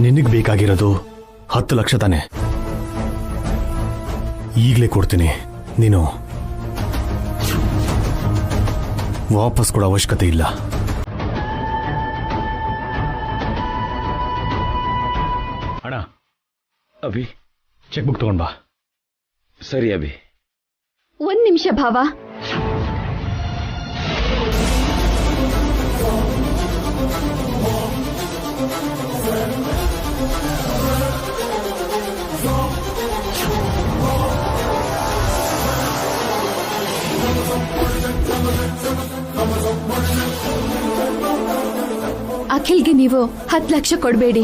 ನಿನಗೆ ಬೇಕಾಗಿರೋದು 10 ಲಕ್ಷ ತಾನೆ? ಈಗಲೇ ಕೊಡ್ತೀನಿ. ನೀನು ವಾಪಸ್ ಕೊಡೋ ಅವಶ್ಯಕತೆ ಇಲ್ಲ. ಅಣ್ಣ, ಅಭಿ ಚೆಕ್ ಬುಕ್ ತಗೊಂಡ್ ಬಾ. ಸರಿ ಅಭಿ. 1 ನಿಮಿಷ ಭಾವ. ಅಖಿಲ್ಗೆ ನೀವು 10 ಲಕ್ಷ ಕೊಡಬೇಡಿ.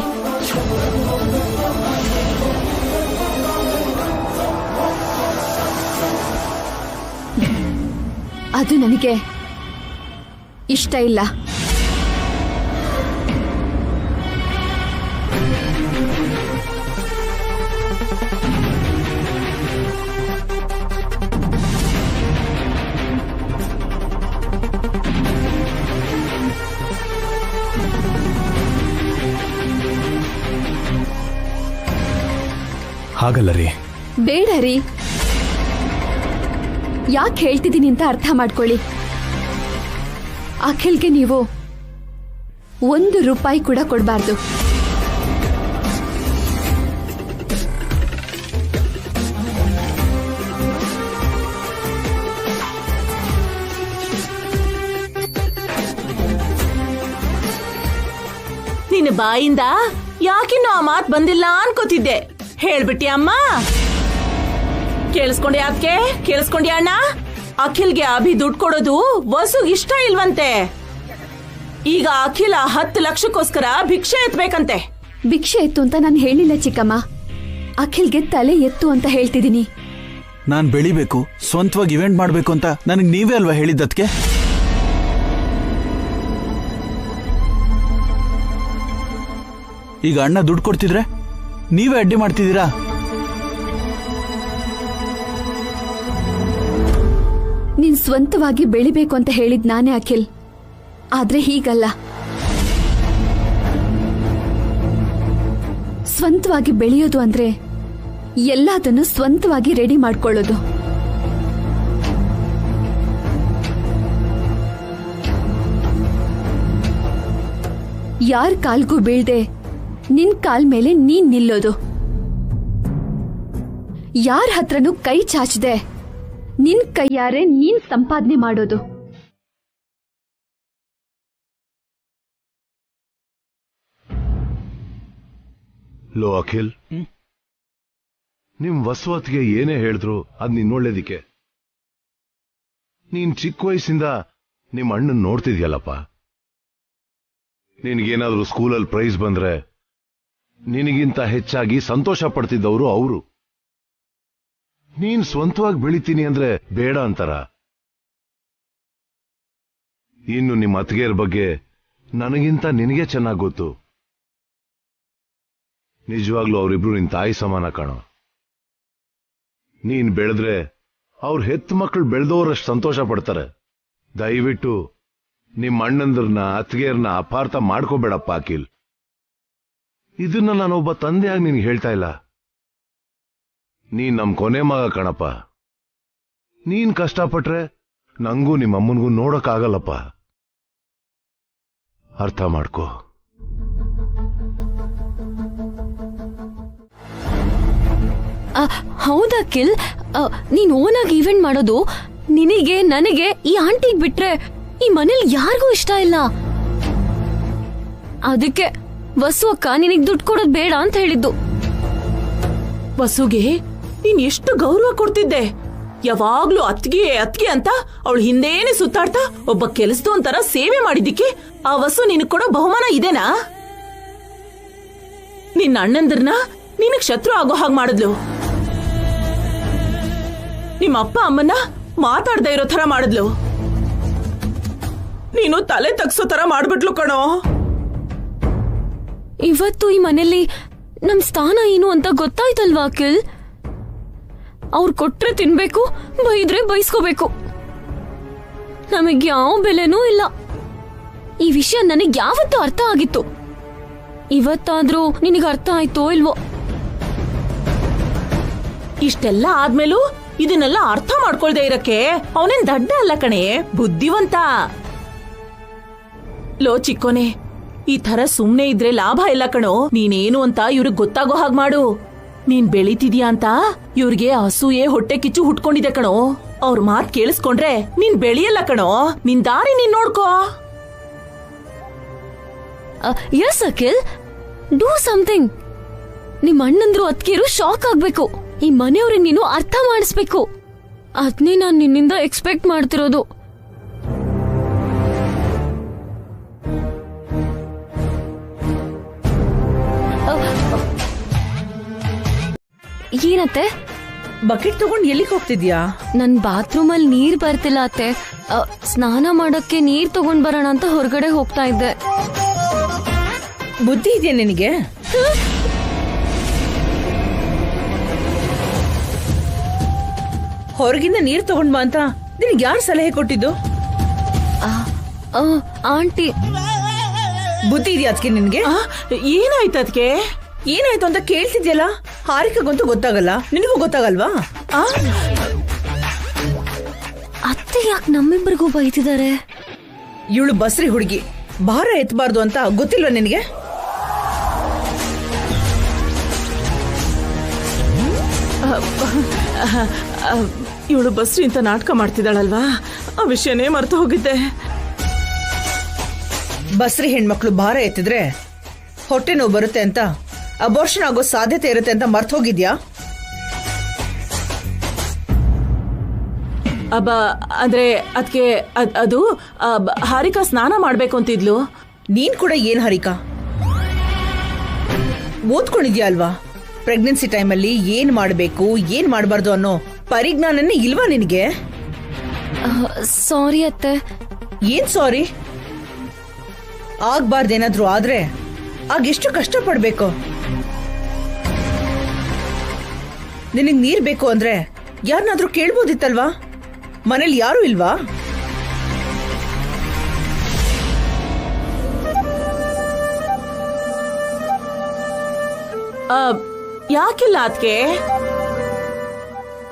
ಅದು ನನಗೆ ಇಷ್ಟ ಇಲ್ಲ. ಹಾಗಲ್ಲ ರೀ. ಬೇಡ ರೀ. ಯಾಕೆ ಹೇಳ್ತಿದ್ದೀನಿ ಅಂತ ಅರ್ಥ ಮಾಡ್ಕೊಳ್ಳಿ. ಅಖಿಲ್ಗೆ ನೀವು 1 ರೂಪಾಯಿ ಕೂಡ ಕೊಡಬಾರ್ದು. ನಿನ್ನ ಬಾಯಿಂದ ಯಾಕಿನ್ನೂ ಆ ಮಾತು ಬಂದಿಲ್ಲ ಅನ್ಕೋತಿದ್ದೆ. ಹೇಳ್ಬಿಟ್ಟಿ ಅಮ್ಮ. ಕೇಳಿಸ್ಕೊಂಡೆ? ಅದಕ್ಕೆ ಕೇಳಿಸ್ಕೊಂಡೆ ಅಣ್ಣ? ಅಖಿಲ್ಗೆ ಅಭಿ ದುಡ್ಡು ಕೊಡೋದು ವಸು ಇಷ್ಟ ಇಲ್ವಂತೆ. ಈಗ ಅಖಿಲ 10 ಲಕ್ಷಕ್ಕೋಸ್ಕರ ಭಿಕ್ಷೆ ಎತ್ತಬೇಕಂತೆ. ಭಿಕ್ಷೆ ಎತ್ತು ಅಂತ ನಾನು ಹೇಳಿಲ್ಲ ಚಿಕ್ಕಮ್ಮ. ಅಖಿಲ್ಗೆ ತಲೆ ಎತ್ತು ಅಂತ ಹೇಳ್ತಿದ್ದೀನಿ. ನಾನ್ ಬೆಳಿಬೇಕು, ಸ್ವಂತವಾಗಿ ಇವೆಂಟ್ ಮಾಡ್ಬೇಕು ಅಂತ ನನಗೆ ನೀವೇ ಅಲ್ವಾ ಹೇಳಿದ್ದಕ್ಕೆ? ಈಗ ಅಣ್ಣ ದುಡ್ಡು ಕೊಡ್ತಿದ್ರೆ ನೀವೇ ಅಡ್ಡಿ ಮಾಡ್ತಿದ್ದೀರಾ? ನೀನ್ ಸ್ವಂತವಾಗಿ ಬೆಳಿಬೇಕು ಅಂತ ಹೇಳಿದ್ ನಾನೇ ಅಖಿಲ್. ಆದ್ರೆ ಹೀಗಲ್ಲ. ಸ್ವಂತವಾಗಿ ಬೆಳೆಯೋದು ಅಂದ್ರೆ ಎಲ್ಲದನ್ನು ಸ್ವಂತವಾಗಿ ರೆಡಿ ಮಾಡ್ಕೊಳ್ಳೋದು. ಯಾರ ಕಾಲ್ಗೂ ಬೀಳ್ದೆ ನಿನ್ ಕಾಲ್ ಮೇಲೆ ನೀನ್ ನಿಲ್ಲೋದು. ಯಾರ ಹತ್ರನೂ ಕೈ ಚಾಚದೆ ನಿನ್ ಕೈಯಾರೆ ನೀನ್ ಸಂಪಾದನೆ ಮಾಡೋದು. ಲೋ ಅಖಿಲ್, ನಿಮ್ ವಸುವತ್ಗೆ ಏನೇ ಹೇಳಿದ್ರು ಅದ್ ನಿನ್ನೊಳ್ಳೇದಿಕ್ಕೆ. ನೀನ್ ಚಿಕ್ಕ ವಯಸ್ಸಿಂದ ನಿಮ್ ಅಣ್ಣನ್ ನೋಡ್ತಿದ್ಯಲ್ಲಪ್ಪ. ನಿನಗೇನಾದ್ರೂ ಸ್ಕೂಲಲ್ಲಿ ಪ್ರೈಸ್ ಬಂದ್ರೆ ನಿನಗಿಂತ ಹೆಚ್ಚಾಗಿ ಸಂತೋಷ ಪಡ್ತಿದ್ದವರು ಅವರು. ನೀನ್ ಸ್ವಂತವಾಗಿ ಬೆಳಿತೀನಿ ಅಂದ್ರೆ ಬೇಡ ಅಂತಾರ. ಇನ್ನು ನಿಮ್ಮ ಅತ್ತಿಗೆಯರ ಬಗ್ಗೆ ನನಗಿಂತ ನಿನಗೆ ಚೆನ್ನಾಗಿ ಗೊತ್ತು. ನಿಜವಾಗ್ಲೂ ಅವರಿಬ್ರು ನಿನ್ ತಾಯಿ ಸಮಾನ ಕಾಣೋ. ನೀನ್ ಬೆಳೆದ್ರೆ ಅವ್ರ ಹೆತ್ತು ಮಕ್ಕಳು ಬೆಳೆದವರಷ್ಟು ಸಂತೋಷ ಪಡ್ತಾರೆ. ದಯವಿಟ್ಟು ನಿಮ್ಮ ಅಣ್ಣಂದ್ರನ್ನ ಅತ್ತಿಗೆಯರನ್ನ ಅಪಾರ್ಥ ಮಾಡ್ಕೋಬೇಡಪ್ಪ ಅಖಿಲ್. ಇದನ್ನ ನಾನೊಬ್ಬ ತಂದೆಯಾಗಿ ನಿನ್ಗೆ ಹೇಳ್ತಾ ಇಲ್ಲ. ನೀನ್ ನಮ್ ಕೊನೆ ಮಗ ಕಣಪ್ಪ. ನೀನ್ ಕಷ್ಟಪಟ್ರೆ ನಂಗೂ ನಿಮ್ಮಮ್ಮನ್ಗೂ ನೋಡಕ್ಕಾಗಲ್ಲಪ್ಪ. ಅರ್ಥ ಮಾಡ್ಕೋ. ಹೌದಾ ಕಿಲ್? ನೀನ್ ಓನಾಗಿ ಈವೆಂಟ್ ಮಾಡೋದು ನಿನಗೆ ನನಗೆ ಈ ಆಂಟಿಗ್ ಬಿಟ್ರೆ ಈ ಮನೇಲಿ ಯಾರಿಗೂ ಇಷ್ಟ ಇಲ್ಲ. ಅದಕ್ಕೆ ವಸು ಅಕ್ಕ ನಿನಗ್ ದುಡ್ಡು ಕೊಡೋದ್ ಬೇಡ ಅಂತ ಹೇಳಿದ್ದು. ವಸುಗೆ ನೀನ್ ಎಷ್ಟು ಗೌರವ ಕೊಡ್ತಿದ್ದೆ. ಯಾವಾಗ್ಲೂ ಅತ್ಗೆ ಅತ್ಗೆ ಅಂತ ಅವಳು ಹಿಂದೇನೆ ಸುತ್ತಾಡ್ತಾ ಒಬ್ಬ ಕೆಲಸದ ಒಂಥರ ಸೇವೆ ಮಾಡಿದಿಕ್ಕೆ ಆ ವಸು ನಿನಗ್ ಕೊಡೋ ಬಹುಮಾನ ಇದೇನಾ? ನಿನ್ನ ಅಣ್ಣಂದ್ರನ್ನ ನಿನಗ್ ಶತ್ರು ಆಗೋ ಹಾಗೆ ಮಾಡಿದ್ಲು. ನಿಮ್ಮ ಅಪ್ಪ ಅಮ್ಮನ್ನ ಮಾತಾಡ್ದೇ ಇರೋ ತರ ಮಾಡಿದ್ಲು. ನೀನು ತಲೆ ತಗ್ಸೋ ತರ ಮಾಡ್ಬಿಟ್ಲು ಕಣೋ. ಇವತ್ತು ಈ ಮನೇಲಿ ನಮ್ ಸ್ಥಾನ ಏನು ಅಂತ ಗೊತ್ತಾಯ್ತಲ್ವಾ ಅಖಿಲ್? ಅವ್ರು ಕೊಟ್ರೆ ತಿನ್ಬೇಕು, ಬೈದ್ರೆ ಬೈಸ್ಕೋಬೇಕು. ನಮಗ್ ಯಾವ ಬೆಲೆನೂ ಇಲ್ಲ. ಈ ವಿಷಯ ನನಗ್ ಯಾವತ್ತೂ ಅರ್ಥ ಆಗಿತ್ತು. ಇವತ್ತಾದ್ರೂ ನಿನಗೆ ಅರ್ಥ ಆಯ್ತೋ ಇಲ್ವೋ? ಇಷ್ಟೆಲ್ಲ ಆದ್ಮೇಲೂ ಇದನ್ನೆಲ್ಲ ಅರ್ಥ ಮಾಡ್ಕೊಳ್ದೆ ಇರಕ್ಕೆ ಅವನೇನ್ ದಡ್ಡ ಅಲ್ಲ ಕಣೆ, ಬುದ್ಧಿವಂತ. ಲೋ ಚಿಕ್ಕೋನೆ, ಈ ತರ ಸುಮ್ನೆ ಇದ್ರೆ ಲಾಭ ಇಲ್ಲ ಕಣೋ. ನೀನೇನು ಅಂತ ಇವ್ರಿಗೆ ಗೊತ್ತಾಗೋ ಹಾಗ್ ಮಾಡು. ನೀನ್ ಬೆಳಿತಿದ್ಯಾ ಅಂತ ಇವ್ರಿಗೆ ಅಸೂಯೆ ಹೊಟ್ಟೆ ಕಿಚ್ಚು ಹುಟ್ಕೊಂಡಿದೆ ಕಣೋ. ಅವ್ರ ಮಾತ್ ಕೇಳಿಸ್ಕೊಂಡ್ರೆ ನೀನ್ ಬೆಳೆಯಲ್ಲ ಕಣೋ. ನಿನ್ ದಾರಿ ನೀನ್ ನೋಡ್ಕೋ. Yes Akhil, do something. ನಿಮ್ ಅಣ್ಣಂದ್ರು ಅತ್ಕೇರು ಶಾಕ್ ಆಗ್ಬೇಕು. ಈ ಮನೆಯವ್ರಿಗೆ ನೀನು ಅರ್ಥ ಮಾಡಿಸ್ಬೇಕು. ಅದ್ನೇ ನಾನ್ ನಿನ್ನಿಂದ ಎಕ್ಸ್ಪೆಕ್ಟ್ ಮಾಡ್ತಿರೋದು. ಏನತ್ತೆ? ಬಕೆಟ್ ತಗೊಂಡ್ ಎಲ್ಲಿಗೆ ಹೋಗ್ತಿದ್ಯಾ? ನನ್ ಬಾತ್ರೂಮ್ ಅಲ್ಲಿ ನೀರ್ ಬರ್ತಿಲ್ಲ ಅತ್ತೆ. ಸ್ನಾನ ಮಾಡಕ್ಕೆ ನೀರ್ ತಗೊಂಡ್ ಬರೋಣ ಅಂತ ಹೊರಗಡೆ ಹೋಗ್ತಾ ಇದ್ದೆ. ಬುದ್ಧಿ ಇದೆಯಾ ನಿನಗೆ? ಹೊರಗಿಂದ ನೀರ್ ತಗೊಂಡ್ ಬಾ ಅಂತ ನಿನಗೆ ಯಾರು ಸಲಹೆ ಕೊಟ್ಟಿದ್ದು? ಆಂಟಿ. ಬುದ್ಧಿ ಇದೆಯಾ ಅದಕ್ಕೆ ನಿನ್ಗೆ? ಏನಾಯ್ತು ಅದಕ್ಕೆ? ಏನಾಯ್ತು ಅಂತ ಕೇಳ್ತಿದ್ಯಲ್ಲ. ಹಾರಿಕಗಂತೂ ಗೊತ್ತಾಗಲ್ಲ, ನಿನಗೂ ಗೊತ್ತಾಗಲ್ವಾ? ಅತ್ತೆ ಯಾಕೆ ನಮ್ಮಿಬ್ಬರಿಗೂ ಬೈತಿದ್ದಾರೆ? ಇವಳು ಬಸ್ರಿ ಹುಡುಗಿ, ಭಾರ ಎತ್ತಬಾರ್ದು ಅಂತ ಗೊತ್ತಿಲ್ವಾ ನಿನಗೆ? ಇವಳು ಬಸ್ರಿ ಅಂತ ನಾಟಕ ಮಾಡ್ತಿದ್ದಾಳಲ್ವಾ, ಆ ವಿಷಯನೇ ಮರ್ತು ಹೋಗಿದ್ದೆ. ಬಸ್ರಿ ಹೆಣ್ಮಕ್ಳು ಭಾರ ಎತ್ತಿದ್ರೆ ಹೊಟ್ಟೆ ನೋವು ಬರುತ್ತೆ ಅಂತ, ಅಬೋರ್ಷನ್ ಆಗೋ ಸಾಧ್ಯತೆ ಇರುತ್ತೆ ಅಂತ ಮರ್ತು ಹೋಗಿದ್ಯಾ? ಅಂದ್ರೆ ಅದಕ್ಕೆ ಅದು ಹಾರಿಕಾ ಸ್ನಾನ ಮಾಡ್ಬೇಕು ಅಂತಿದ್ಲು. ನೀನ್ ಕೂಡ ಏನ್ ಹಾರಿಕಾ ಓದ್ಕೊಂಡಿದ್ಯಾ ಅಲ್ವಾ? ಪ್ರೆಗ್ನೆನ್ಸಿ ಟೈಮಲ್ಲಿ ಏನ್ ಮಾಡ್ಬೇಕು ಏನ್ ಮಾಡಬಾರ್ದು ಅನ್ನೋ ಪರಿಜ್ಞಾನನೇ ಇಲ್ವಾ ನಿನಗೆ? ಸಾರಿ ಅತ್ತೆ. ಏನ್ ಸಾರಿ? ಆಗ್ಬಾರ್ದೇನಾದ್ರೂ ಆದ್ರೆ ಆಗೆಷ್ಟು ಕಷ್ಟ ಪಡ್ಬೇಕು? ನಿನಗ್ ನೀರ್ ಬೇಕು ಅಂದ್ರೆ ಯಾರನ್ನಾದ್ರೂ ಕೇಳ್ಬೋದಿತ್ತಲ್ವಾ? ಮನೇಲಿ ಯಾರು ಇಲ್ವಾ? ಯಾಕಿಲ್ಲ ಅದಕ್ಕೆ?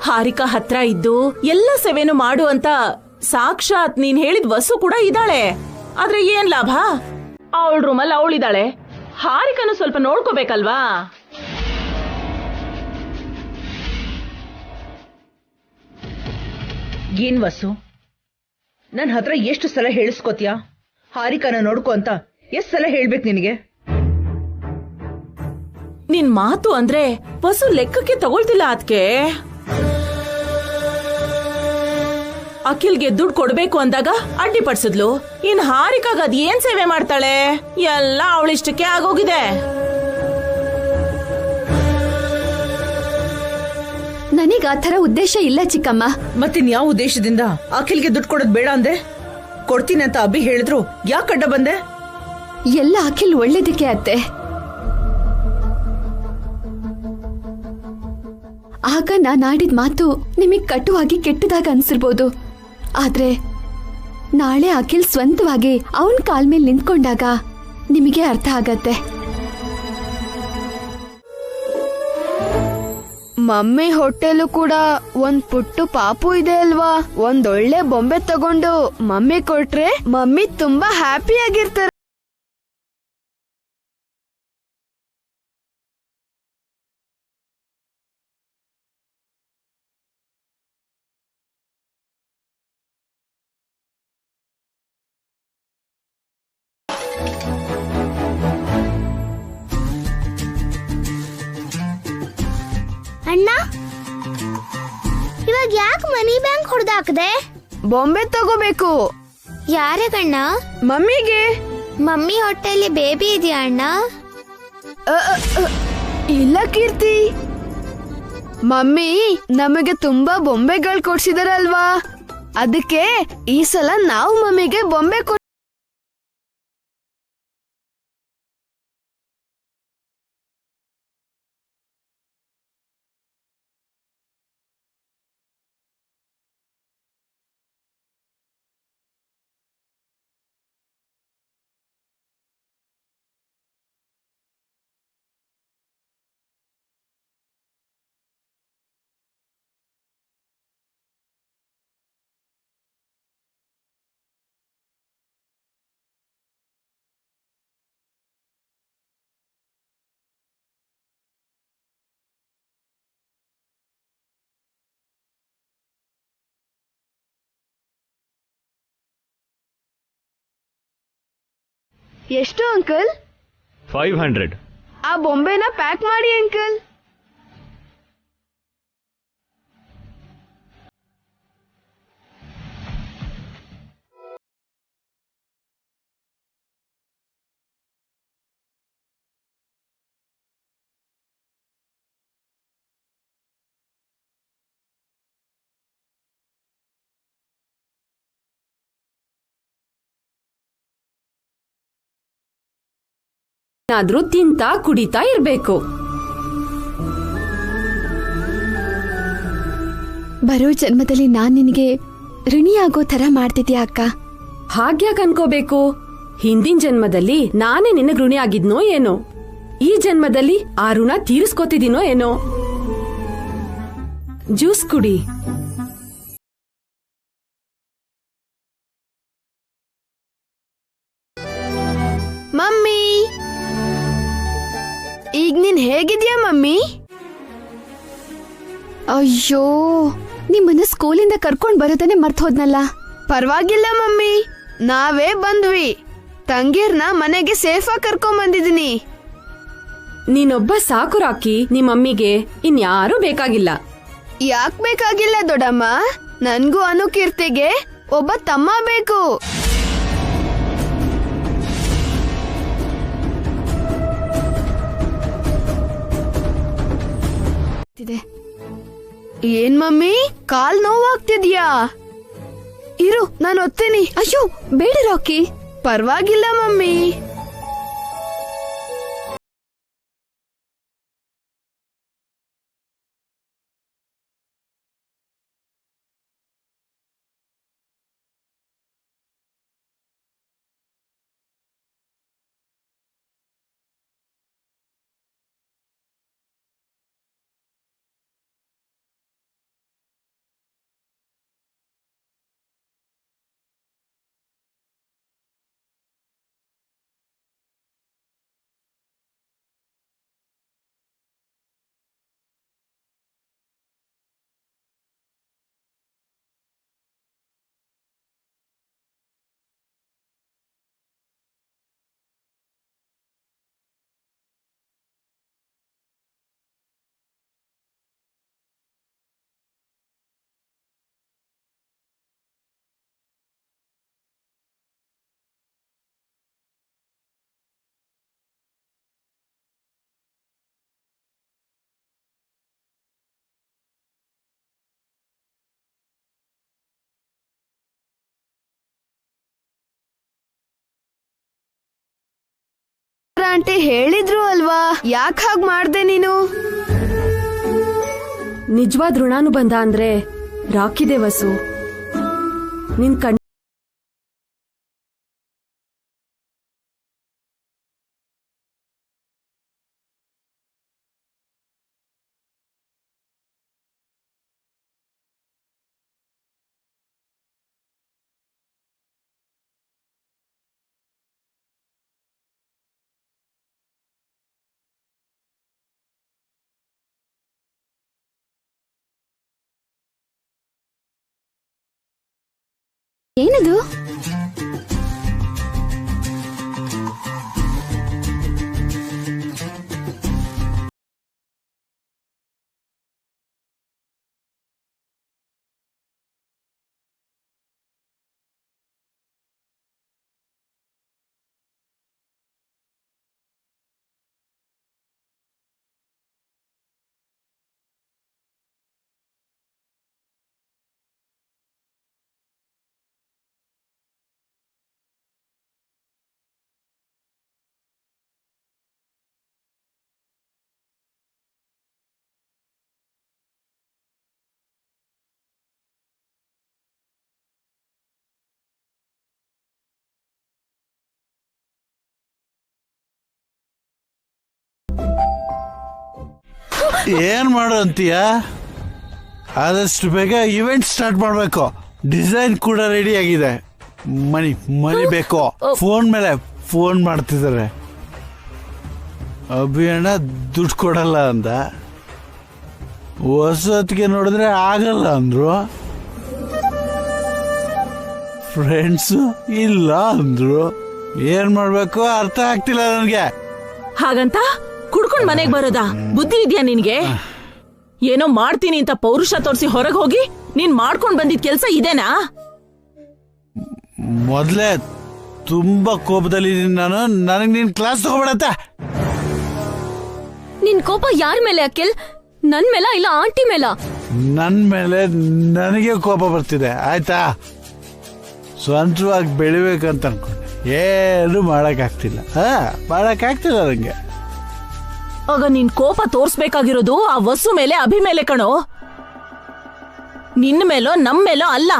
ಹಾರಿಕಾ ಹತ್ರ ಇದ್ದು ಎಲ್ಲ ಸೇವೆನು ಮಾಡು ಅಂತ ಸಾಕ್ಷಾತ್ ನೀನ್ ಹೇಳಿದ ವಸು ಕೂಡ ಇದ್ದಾಳೆ. ಆದ್ರೆ ಏನ್ ಲಾಭ? ಅವಳ ರೂಮಲ್ಲಿ ಅವಳಿದ್ದಾಳೆ, ಹಾರಿಕನು ಸ್ವಲ್ಪ ನೋಡ್ಕೋಬೇಕಲ್ವಾ? ಏನ್ ವಸು, ನನ್ ಹತ್ರ ಎಷ್ಟು ಸಲ ಹೇಳಿಸ್ಕೋತ್ಯಾ ಹಾರಿಕಾನ ನೋಡ್ಕೊ ಅಂತ? ಎಷ್ಟ್ ಸಲ ಹೇಳ್ಬೇಕು ನಿನಗೆ? ನಿನ್ ಮಾತು ಅಂದ್ರೆ ವಸು ಲೆಕ್ಕಕ್ಕೆ ತಗೊಳ್ತಿಲ್ಲ ಅದಕ್ಕೆ. ಅಖಿಲ್ಗೆ ದುಡ್ಡು ಕೊಡ್ಬೇಕು ಅಂದಾಗ ಅಡ್ಡಿಪಡಿಸಿದ್ಲು. ಇನ್ ಹಾರಿಕಾಗ ಅದ್ ಏನ್ ಸೇವೆ ಮಾಡ್ತಾಳೆ? ಎಲ್ಲ ಅವಳಿಷ್ಟಕ್ಕೆ ಆಗೋಗಿದೆ. ನನಗ್ ಆ ಥರ ಉದ್ದೇಶ ಇಲ್ಲ ಚಿಕ್ಕಮ್ಮ. ಮತ್ತಿನ್ಯಾವ ಉದ್ದೇಶದಿಂದ ಅಖಿಲ್ಗೆ ದುಡ್ಡು ಕೊಡೋದ್ ಬೇಡ ಅಂದೆ? ಕೊಡ್ತೀನಿ ಅಂತ ಅಭಿ ಹೇಳಿದ್ರು ಯಾಕೆ ಅಡ್ಡ ಬಂದೆ? ಎಲ್ಲ ಅಖಿಲ್ ಒಳ್ಳೇದಕ್ಕೆ ಅತ್ತೆ. ಆಗ ನಾನ್ ಆಡಿದ ಮಾತು ನಿಮಗ್ ಕಟುವಾಗಿ ಕೆಟ್ಟದಾಗ ಅನ್ಸಿರ್ಬೋದು. ಆದ್ರೆ ನಾಳೆ ಅಖಿಲ್ ಸ್ವಂತವಾಗಿ ಅವನ್ ಕಾಲ್ ಮೇಲೆ ನಿಂತ್ಕೊಂಡಾಗ ನಿಮಗೆ ಅರ್ಥ ಆಗತ್ತೆ. ಮಮ್ಮಿ ಹೊಟ್ಟೆಲು ಕೂಡ ಒಂದ್ ಪುಟ್ಟು ಪಾಪು ಇದೆ ಅಲ್ವಾ? ಒಂದೊಳ್ಳೆ ಬೊಂಬೆ ತಗೊಂಡು ಮಮ್ಮಿ ಕೊಟ್ರೆ ಮಮ್ಮಿ ತುಂಬಾ ಹ್ಯಾಪಿ ಆಗಿರ್ತಾರೆ. ಅಣ್ಣ, ಇವಾಗ ಯಾಕೆ ಮನಿ ಬ್ಯಾಂಕ್ ಹೊಡೆದಾಕದೆ? ಬೊಂಬೆ ತಗೋಬೇಕು. ಯಾರಿಗಣ್ಣ? ಮಮ್ಮಿಗೆ. ಮಮ್ಮಿ ಹೊಟ್ಟೆಲಿ ಬೇಬಿ ಇದೆಯಾ ಅಣ್ಣ? ಇಲ್ಲ ಕೀರ್ತಿ, ಮಮ್ಮಿ ನಮಗೆ ತುಂಬಾ ಬೊಂಬೆಗಳು ಕೊಡ್ಸಿದಾರಲ್ವಾ, ಅದಕ್ಕೆ ಈ ಸಲ ನಾವು ಮಮ್ಮಿಗೆ ಬೊಂಬೆ ಎಷ್ಟು ಅಂಕಲ್? 500. ಆ ಬೊಂಬೆನ ಪ್ಯಾಕ್ ಮಾಡಿ ಅಂಕಲ್. ಏನಾದ್ರೂ ತಿಂತಾ ಕುಡಿತಾ ಇರ್ಬೇಕು. ಬರೋ ಜನ್ಮದಲ್ಲಿ ನಾನ್ ನಿನಗೆ ಋಣಿಯಾಗೋ ತರ ಮಾಡ್ತಿದ್ಯಾ ಅಕ್ಕ? ಹಾಗ್ಯಾಕ್ ಅನ್ಕೋಬೇಕು? ಹಿಂದಿನ ಜನ್ಮದಲ್ಲಿ ನಾನೇ ನಿನಗ್ ಋಣಿ ಆಗಿದ್ನೋ ಏನೋ, ಈ ಜನ್ಮದಲ್ಲಿ ಆ ಋಣ ತೀರಿಸ್ಕೊತಿದ್ದೀನೋ ಏನೋ. ಜ್ಯೂಸ್ ಕುಡಿ. ಮಮ್ಮಿ, ಈಗ ನೀನ್ ಹೇಗಿದ್ಯಾ ಮಮ್ಮಿ? ಅಯ್ಯೋ, ನಿಮ್ಮನ್ನ ಸ್ಕೂಲಿಂದ ಕರ್ಕೊಂಡ್ ಬರೋದನ್ನೇ ಮರ್ತ್ ಹೋದ್ನಲ್ಲ. ಪರವಾಗಿಲ್ಲ ಮಮ್ಮಿ, ನಾವೇ ಬಂದ್ವಿ. ತಂಗೀರ್ನ ಮನೆಗೆ ಸೇಫಾಗಿ ಕರ್ಕೊಂಡ್ ಬಂದಿದ್ದೀನಿ. ನೀನೊಬ್ಬ ಸಾಕು ರಾಕಿ. ನಿಮ್ಮಮ್ಮಿಗೆ ಇನ್ಯಾರೂ ಬೇಕಾಗಿಲ್ಲ. ಯಾಕ್ ಬೇಕಾಗಿಲ್ಲ ದೊಡ್ಡಮ್ಮ? ನನ್ಗೂ ಅನುಕೀರ್ತಿಗೆ ಒಬ್ಬ ತಮ್ಮ ಬೇಕು. ಏನ್ ಮಮ್ಮಿ, ಕಾಲ್ ನೋವಾಗ್ತಿದ್ಯಾ? ಇರು, ನಾನು ಒತ್ತೀನಿ. ಅಯ್ಯೋ ಬೇಡ ರಾಕಿ. ಪರವಾಗಿಲ್ಲ ಮಮ್ಮಿ. ಆಂಟಿ ಹೇಳಿದ್ರು ಅಲ್ವಾ, ಯಾಕೆ ಹಾಗ್ ಮಾಡ್ದೆ ನೀನು? ನಿಜವಾದ ಋಣಾನುಬಂಧ ಅಂದ್ರೆ ರಾಕಿದೆ ವಸು. ನಿನ್ ಕಣ್ ಏನದು? ಏನ್ ಮಾಡು ಅಂತೀಯ? ಆದಷ್ಟು ಬೇಗ ಇವೆಂಟ್ ಸ್ಟಾರ್ಟ್ ಮಾಡ್ಬೇಕು. ಡಿಸೈನ್ ಕೂಡ ರೆಡಿ ಆಗಿದೆ. ಮನಿ ಬೇಕು. ಫೋನ್ ಮೇಲೆ ಫೋನ್ ಮಾಡ್ತಿದ್ದಾರೆ. ಅಭಿಯಣ್ಣ ದುಡ್ಡು ಕೊಡಲ್ಲ ಅಂದ. ಹೊಸತ್ತಿಗೆ ನೋಡಿದ್ರೆ ಆಗಲ್ಲ ಅಂದ್ರು. ಫ್ರೆಂಡ್ಸು ಇಲ್ಲ ಅಂದ್ರು. ಏನ್ ಮಾಡ್ಬೇಕು ಅರ್ಥ ಆಗ್ತಿಲ್ಲ ನನ್ಗೆ. ಹಾಗಂತ ಕುಡ್ಕೊಂಡ್ ಮನೆಗ್ ಬರೋದಾ? ಬುದ್ಧಿ ಇದ್ಯಾ ನಿನ್ಗೆ? ಏನೋ ಮಾಡ್ತೀನಿ ಅಂತ ಪೌರುಷ ತೋರಿಸಿ ಹೊರಗೆ ಹೋಗಿ ನೀನ್ ಮಾಡ್ಕೊಂಡ್ ಬಂದಿದ್ ಕೆಲ್ಸ ಇದೇನಾ? ಮೊದ್ಲೇ ತುಂಬಾ ಕೋಪದಲ್ಲಿ ನಾನು. ನನಗ್ ನೀನ್ ಕ್ಲಾಸ್ ತಗೋಬೇಡತ್ತ. ನಿನ್ ಕೋಪ ಯಾರ ಮೇಲೆ ಅಖಿಲ್? ನನ್ ಮೇಲ ಇಲ್ಲ ಆಂಟಿ ಮೇಲ? ನನ್ ಮೇಲೆ ನನಗೆ ಕೋಪ ಬರ್ತಿದೆ ಆಯ್ತಾ. ಸ್ವಂತವಾಗಿ ಬೆಳಿಬೇಕಂತ ಅನ್ಕೊಂಡೆ, ಏನು ಮಾಡಕ್ಕಾಗ್ತಿಲ್ಲ. ಮಾಡಕ್ಕಾಗ್ತಿಲ್ಲ ನಂಗೆ. ಆಗ ನಿನ್ ಕೋಪ ತೋರ್ಸ್ಬೇಕಾಗಿರೋದು ಆ ವಸು ಮೇಲೆ, ಅಭಿ ಮೇಲೆ ಕಣೋ, ನಿನ್ನ ಮೇಲೋ ನಮ್ ಮೇಲೋ ಅಲ್ಲ.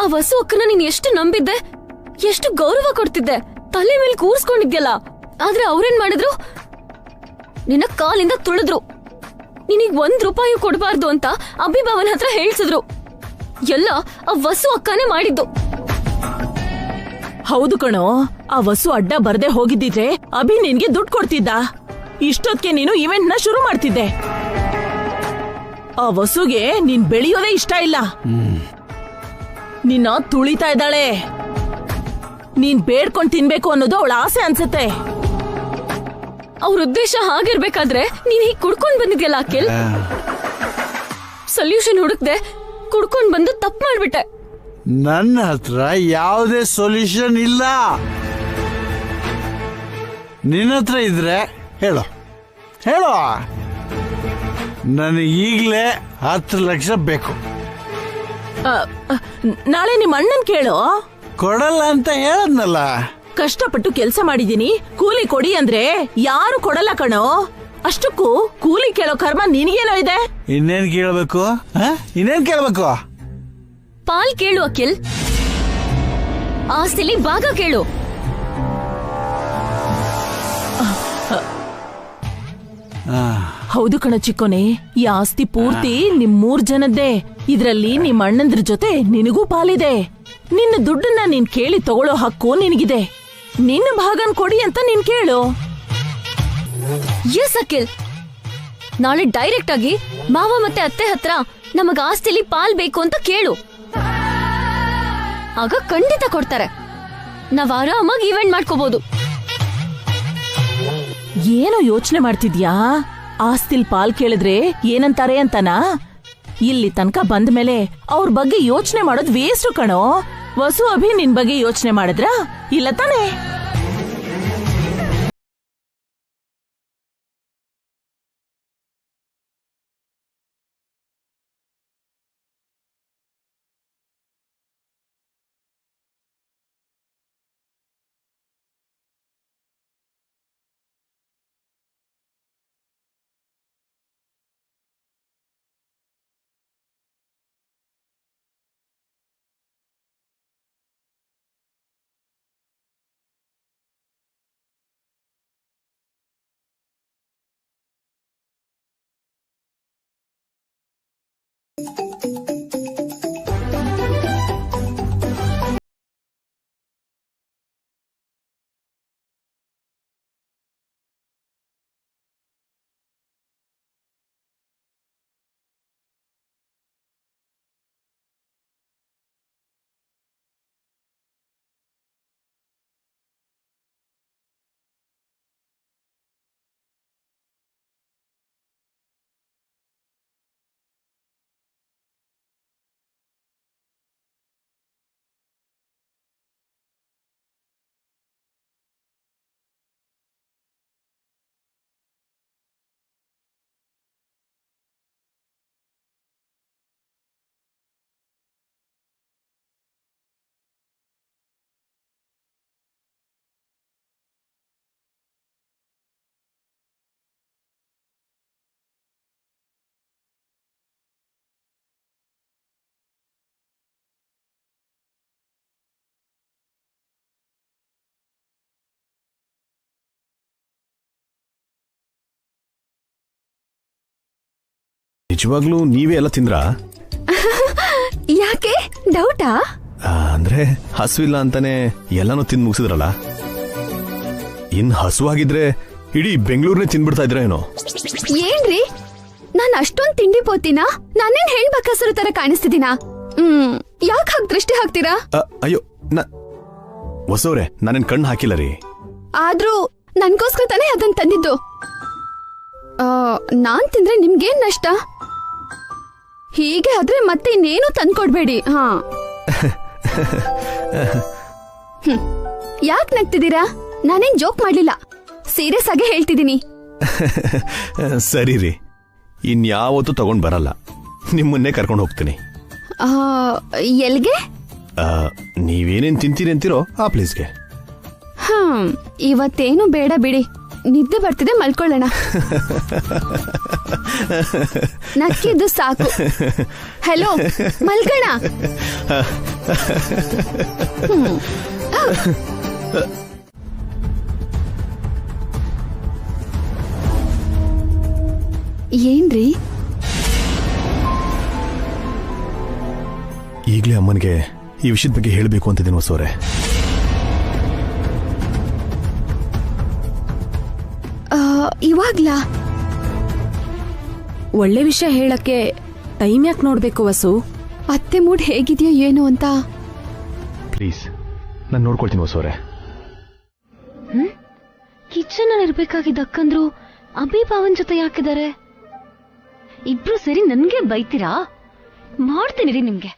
ಆ ವಸು ಅಕ್ಕನ ನೀನ್ ಎಷ್ಟು ನಂಬಿದ್ದೆ, ಎಷ್ಟು ಗೌರವ ಕೊಡ್ತಿದ್ದೆ, ತಲೆ ಮೇಲೆ ಕೂರ್ಸ್ಕೊಂಡಿದ್ಯಲ್ಲ. ಆದ್ರೆ ಅವ್ರೇನ್ ಮಾಡಿದ್ರು? ನಿನ್ನ ಕಾಲಿಂದ ತುಳಿದ್ರು. ನಿನಗ್ ₹1 ಕೊಡಬಾರ್ದು ಅಂತ ಅಭಿಭವನ್ ಹತ್ರ ಹೇಳ್ಸಿದ್ರು. ಎಲ್ಲ ಆ ವಸು ಅಕ್ಕನೇ ಮಾಡಿದ್ದು. ಹೌದು ಕಣೋ, ಆ ವಸು ಅಡ್ಡ ಬರ್ದೆ ಹೋಗಿದ್ದಿದ್ರೆ ಅಭಿ ನಿನ್ಗೆ ದುಡ್ಡು ಕೊಡ್ತಿದ್ದ. ಇಷ್ಟೊತ್ತಿಗೆ ನೀನು ಇವೆಂಟ್ ನ ಶುರು ಮಾಡ್ತಿದ್ದೆ. ಆ ವಸುಗೆ ನೀನ್ ಬೆಳೆಯೋದೇ ಇಷ್ಟ ಇಲ್ಲ. ನಿನ್ನ ತುಳಿತಾ ಇದ್ದಾಳೆ. ನೀನ್ ಬೇಡ್ಕೊಂಡ್ ತಿನ್ಬೇಕು ಅನ್ನೋದು ಅವಳ ಆಸೆ ಅನ್ಸತ್ತೆ. ಅವ್ರ ಉದ್ದೇಶ ಹಾಗಿರ್ಬೇಕಾದ್ರೆ ನೀನ್ ಹೀಗ್ ಕುಡ್ಕೊಂಡ್ ಬಂದಿದ್ಯಲ್ಲ ಅಖಿಲ್. ಸೊಲ್ಯೂಷನ್ ಹುಡುಕ್ದೆ, ಕುಡ್ಕೊಂಡ್ ಬಂದು ತಪ್ಪು ಮಾಡ್ಬಿಟ್ಟೆ. ನನ್ನ ಹತ್ರ ಯಾವುದೇ ಸೊಲ್ಯೂಷನ್ ಇಲ್ಲ. ನಿನ್ನ ಹತ್ರ ಇದ್ರೆ ಹೇಳೋ ಹೇಳೋ. ನನಗೆ ಈಗಲೇ 10 ಲಕ್ಷ ಬೇಕು. ನಾಳೆ ನಿಮ್ ಅಣ್ಣನ್ ಕೇಳೋ. ಕೊಡಲ್ಲ ಅಂತ ಹೇಳದ್ನಲ್ಲ. ಕಷ್ಟಪಟ್ಟು ಕೆಲ್ಸ ಮಾಡಿದೀನಿ, ಕೂಲಿ ಕೊಡಿ ಅಂದ್ರೆ ಯಾರು ಕೊಡಲ್ಲ ಕಣೋ. ಅಷ್ಟಕ್ಕೂ ಕೂಲಿ ಕೇಳೋ ಕರ್ಮ ನಿನಗೇನೋ ಇದೆ. ಇನ್ನೇನ್ ಕೇಳಬೇಕು? ಇನ್ನೇನ್ ಕೇಳಬೇಕು? ಪಾಲ್ ಕೇಳು ಅಖಿಲ್. ಆಸ್ತಿಲಿ ಭಾಗ ಕೇಳು. ಹೌದು ಕಣ ಚಿಕ್ಕೋನೆ, ಈ ಆಸ್ತಿ ಪೂರ್ತಿ ನಿಮ್ 3 ಜನದ್ದೇ. ಇದ್ರಲ್ಲಿ ನಿಮ್ ಅಣ್ಣಂದ್ರ ಜೊತೆ ನಿನಗೂ ಪಾಲಿದೆ. ನಿನ್ನ ದುಡ್ಡನ್ನ ನೀನ್ ಕೇಳಿ ತಗೊಳ್ಳೋ ಹಕ್ಕು ನಿನಗಿದೆ. ನಿನ್ನ ಭಾಗನ್ ಕೊಡಿ ಅಂತ ನೀನ್ ಕೇಳು. ಎಸ್ ಅಖಿಲ್, ನಾಳೆ ಡೈರೆಕ್ಟ್ ಆಗಿ ಮಾವ ಮತ್ತೆ ಅತ್ತೆ ಹತ್ರ ನಮಗ ಆಸ್ತಿಲಿ ಪಾಲ್ ಬೇಕು ಅಂತ ಕೇಳು. ಆಗ ಖಂಡಿತ ಕೊಡ್ತಾರೆ. ನಾವ್ ಆರಾಮಾಗಿ ಇವೆಂಟ್ ಮಾಡ್ಕೋಬಹುದು. ಏನೋ ಯೋಚನೆ ಮಾಡ್ತಿದ್ಯಾ? ಆಸ್ತಿಲ್ ಪಾಲ್ ಕೇಳಿದ್ರೆ ಏನಂತಾರೆ ಅಂತನಾ? ಇಲ್ಲಿ ತನಕ ಬಂದ ಮೇಲೆ ಅವ್ರ ಬಗ್ಗೆ ಯೋಚನೆ ಮಾಡೋದ್ ವೇಸ್ಟ್ ಕಣೋ. ವಸು ಅಭಿ ನಿನ್ ಬಗ್ಗೆ ಯೋಚನೆ ಮಾಡಿದ್ರ ಇಲ್ಲ ತಾನೇ? ನಿಜವಾಗ್ಲೂ ನೀವೇ ಎಲ್ಲ ತಿಂದ್ರಾ? ಯಾಕೆ ಡೌಟಾ? ಅಂದ್ರೆ ಹಸುವಿಲ್ಲ ಅಂತಾನೆ ಎಲ್ಲಾನು ತಿಂದು ಮುಗಿಸಿದ್ರಲ್ಲ. ಇನ್ ಹಸುವಾಗಿದ್ರೆ ಇಡೀ ಬೆಂಗಳೂರನ್ನೇ ತಿಂದ್ಬಿಡ್ತಾ ಇದ್ರ ಏನೋ. ಏನ್ರಿ, ನಾನ್ ಅಷ್ಟೊಂದ್ ತಿಂಡಿ ಪೋತಿನಾ? ನಾನೇನ್ ಹೇಳ್ಬೇಕಸರು ತರ ಕಾಣಿಸ್ತಿದ್ದೀನಾ? ಯಾಕೆ ಹಾಗೆ ದೃಷ್ಟಿ ಹಾಕ್ತೀರಾ? ಅಯ್ಯೋ, ಹೊಸವ್ರೆ ನಾನೇನ್ ಕಣ್ಣು ಹಾಕಿಲ್ಲ ರೀ. ಆದ್ರೂ ನನ್ಗೋಸ್ಕರ ತಾನೇ ಅದನ್ನ ತಂದಿದ್ದು. ನಾನ್ ತಿಂದ್ರೆ ನಿಮ್ಗೇನ್ ನಷ್ಟ? ಹೀಗೆ ಆದ್ರೆ ಮತ್ತೆ ಇನ್ನೇನು ತಂದ್ಕೊಡ್ಬೇಡಿ. ಹಾ ಯಾಕೆ ನಗ್ತಿದ್ದೀರಾ? ನಾನೇನ್ ಜೋಕ್ ಮಾಡ್ಲಿಲ್ಲ, ಸೀರಿಯಸ್ ಆಗಿ ಹೇಳ್ತಿದ್ದೀನಿ. ಸರಿ ರೀ, ಇನ್ಯಾವತ್ತೂ ತಗೊಂಡ್ ಬರಲ್ಲ, ನಿಮ್ಮನ್ನೇ ಕರ್ಕೊಂಡು ಹೋಗ್ತೀನಿ. ಎಲ್ಗೆ? ನೀವೇನೇನ್ ತಿಂತೀರಿ ಅಂತೀರೋ ಆ ಪ್ಲೇಸ್ಗೆ. ಇವತ್ತೇನು ಬೇಡ ಬಿಡಿ, ನಿದ್ದೆ ಬರ್ತಿದೆ, ಮಲ್ಕೊಳ್ಳೋಣ. ನಕ್ಕಿದ್ದು ಸಾಕು. ಹಲೋ, ಮಲ್ಕೋಣ. ಏನ್ರಿ? ಈಗ್ಲೇ ಅಮ್ಮನಿಗೆ ಈ ವಿಷಯದ ಬಗ್ಗೆ ಹೇಳಬೇಕು ಅಂತಿದ್ದೀನಿ ಹೊಸವ್ರೆ. ಇವಾಗ್ಲಾ? ಒಳ್ಳೆ ವಿಷಯ ಹೇಳಕ್ಕೆ ಟೈಮ್ ಯಾಕೆ ನೋಡ್ಬೇಕು ವಸು? ಅತ್ತೆ ಮೂಡ್ ಹೇಗಿದೆಯೋ ಏನು ಅಂತ. ಪ್ಲೀಸ್, ನಾನು ನೋಡ್ಕೊಳ್ತೀನಿ ಹೊಸವ್ರೆ. ಕಿಚನ್ ಅಲ್ಲಿ ಇರ್ಬೇಕಾಗಿದ್ದ ಅಕ್ಕಂದ್ರು ಅಭಿ ಭಾವನ್ ಜೊತೆ ಯಾಕಿದ್ದಾರೆ? ಇಬ್ರು ಸರಿ ನನ್ಗೆ ಬೈತೀರಾ? ಮಾಡ್ತೀನಿ ರೀ ನಿಮ್ಗೆ.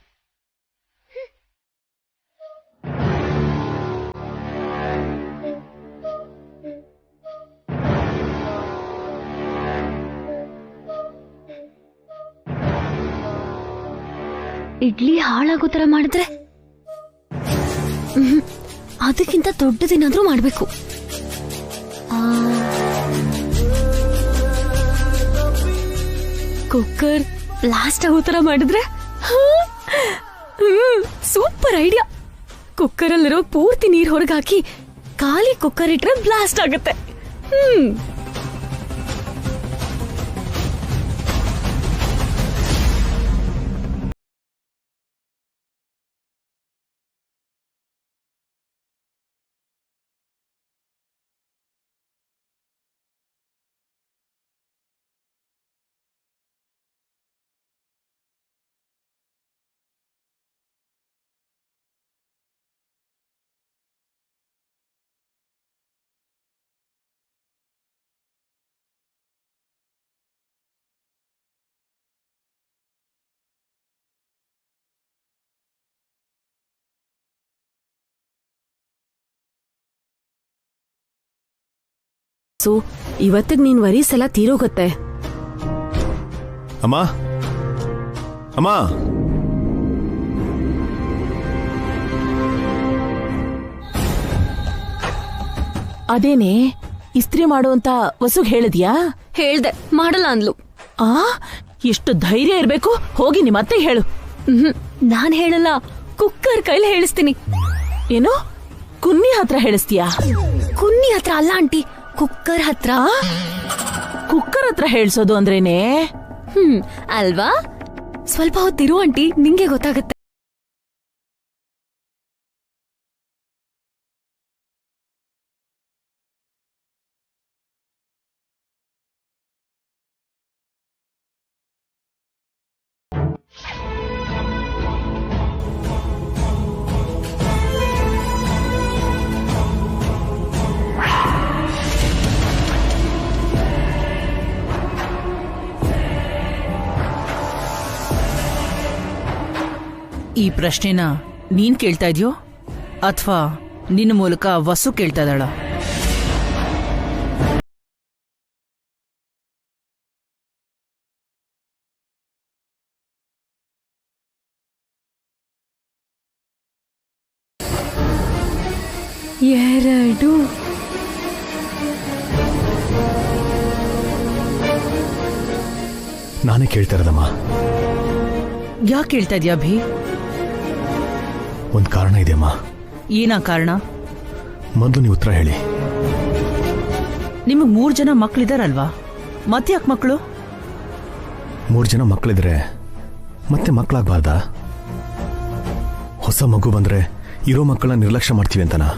ಇಡ್ಲಿ ಹಾಳಾಗೋ ತರ ಮಾಡಿದ್ರೆ ಅದಕ್ಕಿಂತ ದೊಡ್ಡದೇನಾದ್ರೂ ಮಾಡ್ಬೇಕು. ಕುಕ್ಕರ್ ಬ್ಲಾಸ್ಟ್ ಆಗೋ ತರ ಮಾಡಿದ್ರೆ ಸೂಪರ್ ಐಡಿಯಾ. ಕುಕ್ಕರ್ ಅಲ್ಲಿರೋ ಪೂರ್ತಿ ನೀರ್ ಹೊರಗಾಕಿ ಖಾಲಿ ಕುಕ್ಕರ್ ಇಟ್ರೆ ಬ್ಲಾಸ್ಟ್ ಆಗುತ್ತೆ. ಇವತ್ತಿಗೆ ನೀನ್ ವರೀಸ್ ಎಲ್ಲ ತೀರೋಗತ್ತೆ. ಅಮ್ಮ, ಅಮ್ಮ, ಅದೇನೆ ಇಸ್ತ್ರಿ ಮಾಡುವಂತ ವಸುಗ್ ಹೇಳಿದ್ಯಾ? ಹೇಳ್ದೆ, ಮಾಡಲ್ಲ ಅಂದ್ಲು. ಎಷ್ಟು ಧೈರ್ಯ ಇರ್ಬೇಕು? ಹೋಗಿ ನಿಮ್ಮತ್ತೆ ಹೇಳು. ನಾನ್ ಹೇಳಲ್ಲ, ಕುಕ್ಕರ್ ಕೈಲಿ ಹೇಳಿಸ್ತೀನಿ. ಏನು, ಕುನ್ನಿ ಹತ್ರ ಹೇಳಿಸ್ತೀಯಾ? ಕುನ್ನಿ ಹತ್ರ ಅಲ್ಲ ಆಂಟಿ, ಕುಕ್ಕರ್ ಹತ್ರ. ಕುಕ್ಕರ್ ಹತ್ರ ಹೇಳ್ಸೋದು ಅಂದ್ರೇನೆ? ಅಲ್ವಾ? ಸ್ವಲ್ಪ ಹೊತ್ತಿರು ಆಂಟಿ, ನಿಂಗೆ ಗೊತ್ತಾಗತ್ತೆ. ಈ ಪ್ರಶ್ನೆನ ನೀನ್ ಕೇಳ್ತಾ ಇದೆಯೋ ಅಥವಾ ನಿನ್ನ ಮೂಲಕ ವಸು ಕೇಳ್ತಾ ಇದ್ದಾಳ? ಎರಡು. ನಾನೇ ಕೇಳ್ತಾ ಇರೋದಮ್ಮ. ಯಾಕೆ ಕೇಳ್ತಾ ಇದೀಯ ಅಭಿ? ಒಂದ್ ಕಾರಣ ಇದೆಯಮ್ಮ. ಏನಾ ಕಾರಣ? ಮೊದಲು ನೀವು ಉತ್ತರ ಹೇಳಿ. ನಿಮಗ್ 3 ಜನ ಮಕ್ಳಿದಾರಲ್ವಾ, ಮತ್ತೆ ಯಾಕೆ ಮಕ್ಕಳು? 3 ಜನ ಮಕ್ಕಳಿದ್ರೆ ಮತ್ತೆ ಮಕ್ಕಳಾಗಬಾರ್ದಾ? ಹೊಸ ಮಗು ಬಂದ್ರೆ ಇರೋ ಮಕ್ಕಳನ್ನ ನಿರ್ಲಕ್ಷ್ಯ ಮಾಡ್ತೀವಿ ಅಂತನಾ?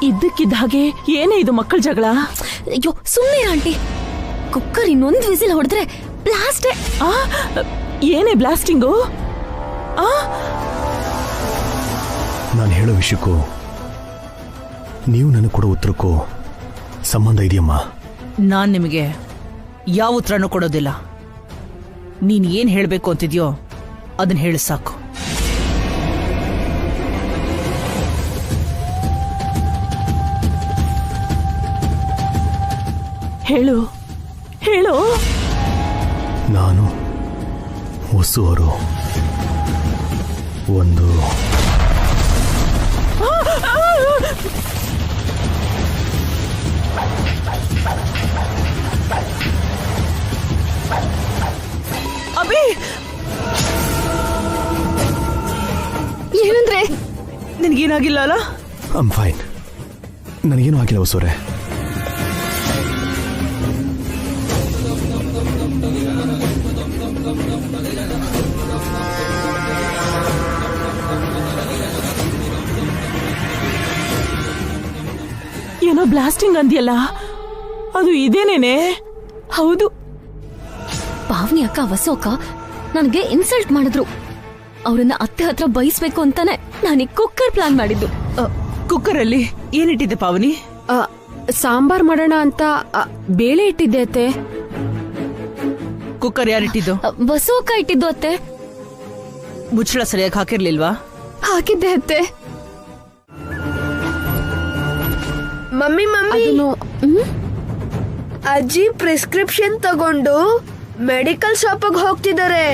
ಇದ್ದಕ್ಕಿದ್ದ ಹಾಗೆ ಏನೇ ಇದು ಮಕ್ಕಳ ಜಗಳ? ಅಯ್ಯೋ ಸುಮ್ಮನೆ ಆಂಟಿ, ಕುಕ್ಕರ್ ಇನ್ನೊಂದು ವಿಸಿಲ್ ಹೊಡೆದ್ರೆ ಬ್ಲಾಸ್ಟೇ. ಏನೇ ಬ್ಲಾಸ್ಟಿಂಗು? ನಾನು ಹೇಳೋ ವಿಷಯಕ್ಕೂ ನೀವು ನನಗೆ ಕೊಡೋ ಉತ್ತರಕ್ಕೂ ಸಂಬಂಧ ಇದೆಯಮ್ಮ? ನಾನ್ ನಿಮಗೆ ಯಾವ ಉತ್ತರನೂ ಕೊಡೋದಿಲ್ಲ. ನೀನ್ ಏನ್ ಹೇಳ್ಬೇಕು ಅಂತಿದ್ಯೋ ಅದನ್ನ ಹೇಳಿ ಸಾಕು. ಹೇಳು ಹೇಳು. ನಾನು ವಸು ಅವರು ಒಂದು ಅಭಿ, ಏನಂದ್ರೆ? ನಿನ್ಗೇನಾಗಿಲ್ಲ ಅಲ್ಲ? ಐಮ್ ಫೈನ್, ನನಗೇನು ಆಗಿಲ್ಲ ವಸುರೇ. ಏನೋ ಬ್ಲಾಸ್ಟಿಂಗ್ ಅಂದ್ಯಲ್ಲ, ಅದು ಇದೇನೇನೆ? ಹೌದು, ಪಾವನಿ ಅಕ್ಕ ವಸು ಅಕ್ಕ ನನಗೆ ಇನ್ಸಲ್ಟ್ ಮಾಡಿದ್ರು. ಅವ್ರನ್ನ ಅತ್ತೆ ಹತ್ರ ಬಯಸ್ಬೇಕು ಅಂತಾನೆ ನಾನೀಗ ಕುಕ್ಕರ್ ಪ್ಲಾನ್ ಮಾಡಿದ್ದು. ಕುಕ್ಕರ್ ಅಲ್ಲಿ ಏನಿಟ್ಟಿದ್ದೆ ಪಾವನಿ? ಸಾಂಬಾರ್ ಮಾಡೋಣ ಅಂತ ಬೇಳೆ ಇಟ್ಟಿದ್ದೆ ಅತ್ತೆ. ಕುಕ್ಕರ್ ಯಾರಿಟ್ಟಿದ್ದು? ವಸು ಅಕ್ಕ ಇಟ್ಟಿದ್ದು ಅತ್ತೆ. ಮುಚ್ಚಳ ಸರಿಯಾಗಿ ಹಾಕಿರ್ಲಿಲ್ವಾ? ಹಾಕಿದ್ದೆ ಅತ್ತೆ. ಮಮ್ಮಿ ಅಜ್ಜಿ ಪ್ರಿಸ್ಕ್ರಿಪ್ಷನ್ ತಗೊಂಡು ಮೆಡಿಕಲ್ ಶಾಪಿಗೆ ಹೋಗ್ತಿದ್ದಾರೆ.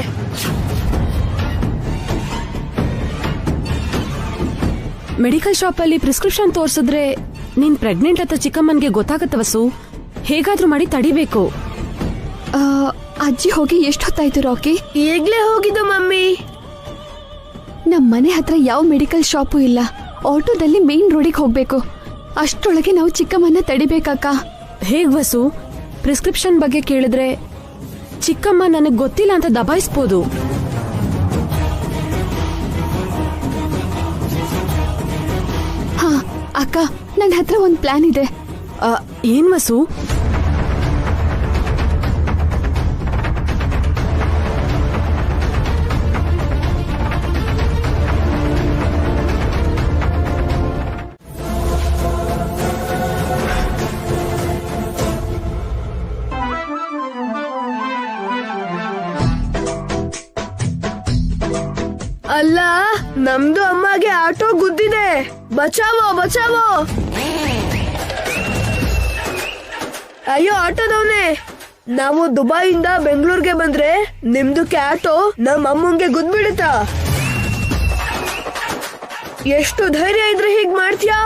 ಮೆಡಿಕಲ್ ಶಾಪ್ ಅಲ್ಲಿ ಪ್ರಿಸ್ಕ್ರಿಪ್ಷನ್ ತೋರ್ಸಿದ್ರೆ ನೀನ್ ಪ್ರೆಗ್ನೆಂಟ್ ಅಂತ ಚಿಕ್ಕಮ್ಮನ್ಗೆ ಗೊತ್ತಾಗತ್ತ ವಸು. ಹೇಗಾದ್ರೂ ಮಾಡಿ ತಡಿಬೇಕು. ಅಜ್ಜಿ ಹೋಗಿ ಎಷ್ಟು ಹೊತ್ತಾಯ್ತು ರಾಕಿ? ಈಗ್ಲೇ ಹೋಗಿದ್ದು ಮಮ್ಮಿ. ನಮ್ ಮನೆ ಹತ್ರ ಯಾವ ಮೆಡಿಕಲ್ ಶಾಪು ಇಲ್ಲ. ಆಟೋದಲ್ಲಿ ಮೇನ್ ರೋಡಿಗೆ ಹೋಗ್ಬೇಕು. ಅಷ್ಟರೊಳಗೆ ನಾವು ಚಿಕ್ಕಮ್ಮನ್ನ ತಡಿಬೇಕಕ್ಕ. ಹೇಗ್ ವಸು? ಪ್ರಿಸ್ಕ್ರಿಪ್ಷನ್ ಬಗ್ಗೆ ಕೇಳಿದ್ರೆ ಚಿಕ್ಕಮ್ಮ ನನಗ್ ಗೊತ್ತಿಲ್ಲ ಅಂತ ದಬಾಯಿಸ್ಬೋದು. ಹಾ ಅಕ್ಕ, ನನ್ನ ಹತ್ರ ಒಂದ್ ಪ್ಲಾನ್ ಇದೆ. ಏನ್ ವಸು? ಅಲ್ಲ, ನಮ್ದು ಅಮ್ಮಗೆ ಆಟೋ ಗುದ್ದಿದೆ. ಬಚಾವೋ ಬಚಾವೋ. ಅಯ್ಯೋ ಆಟೋದವನೇ, ನಾವು ದುಬೈಯಿಂದ ಬೆಂಗಳೂರಿಗೆ ಬಂದ್ರೆ ನಿಮ್ದಕ್ಕೆ ಆಟೋ ನಮ್ಮ ಅಮ್ಮಂಗೆ ಗುದ್ಬಿಡುತ್ತಾ? ಎಷ್ಟು ಧೈರ್ಯ ಇದ್ರೆ ಹೀಗ್ ಮಾಡ್ತೀಯಾ?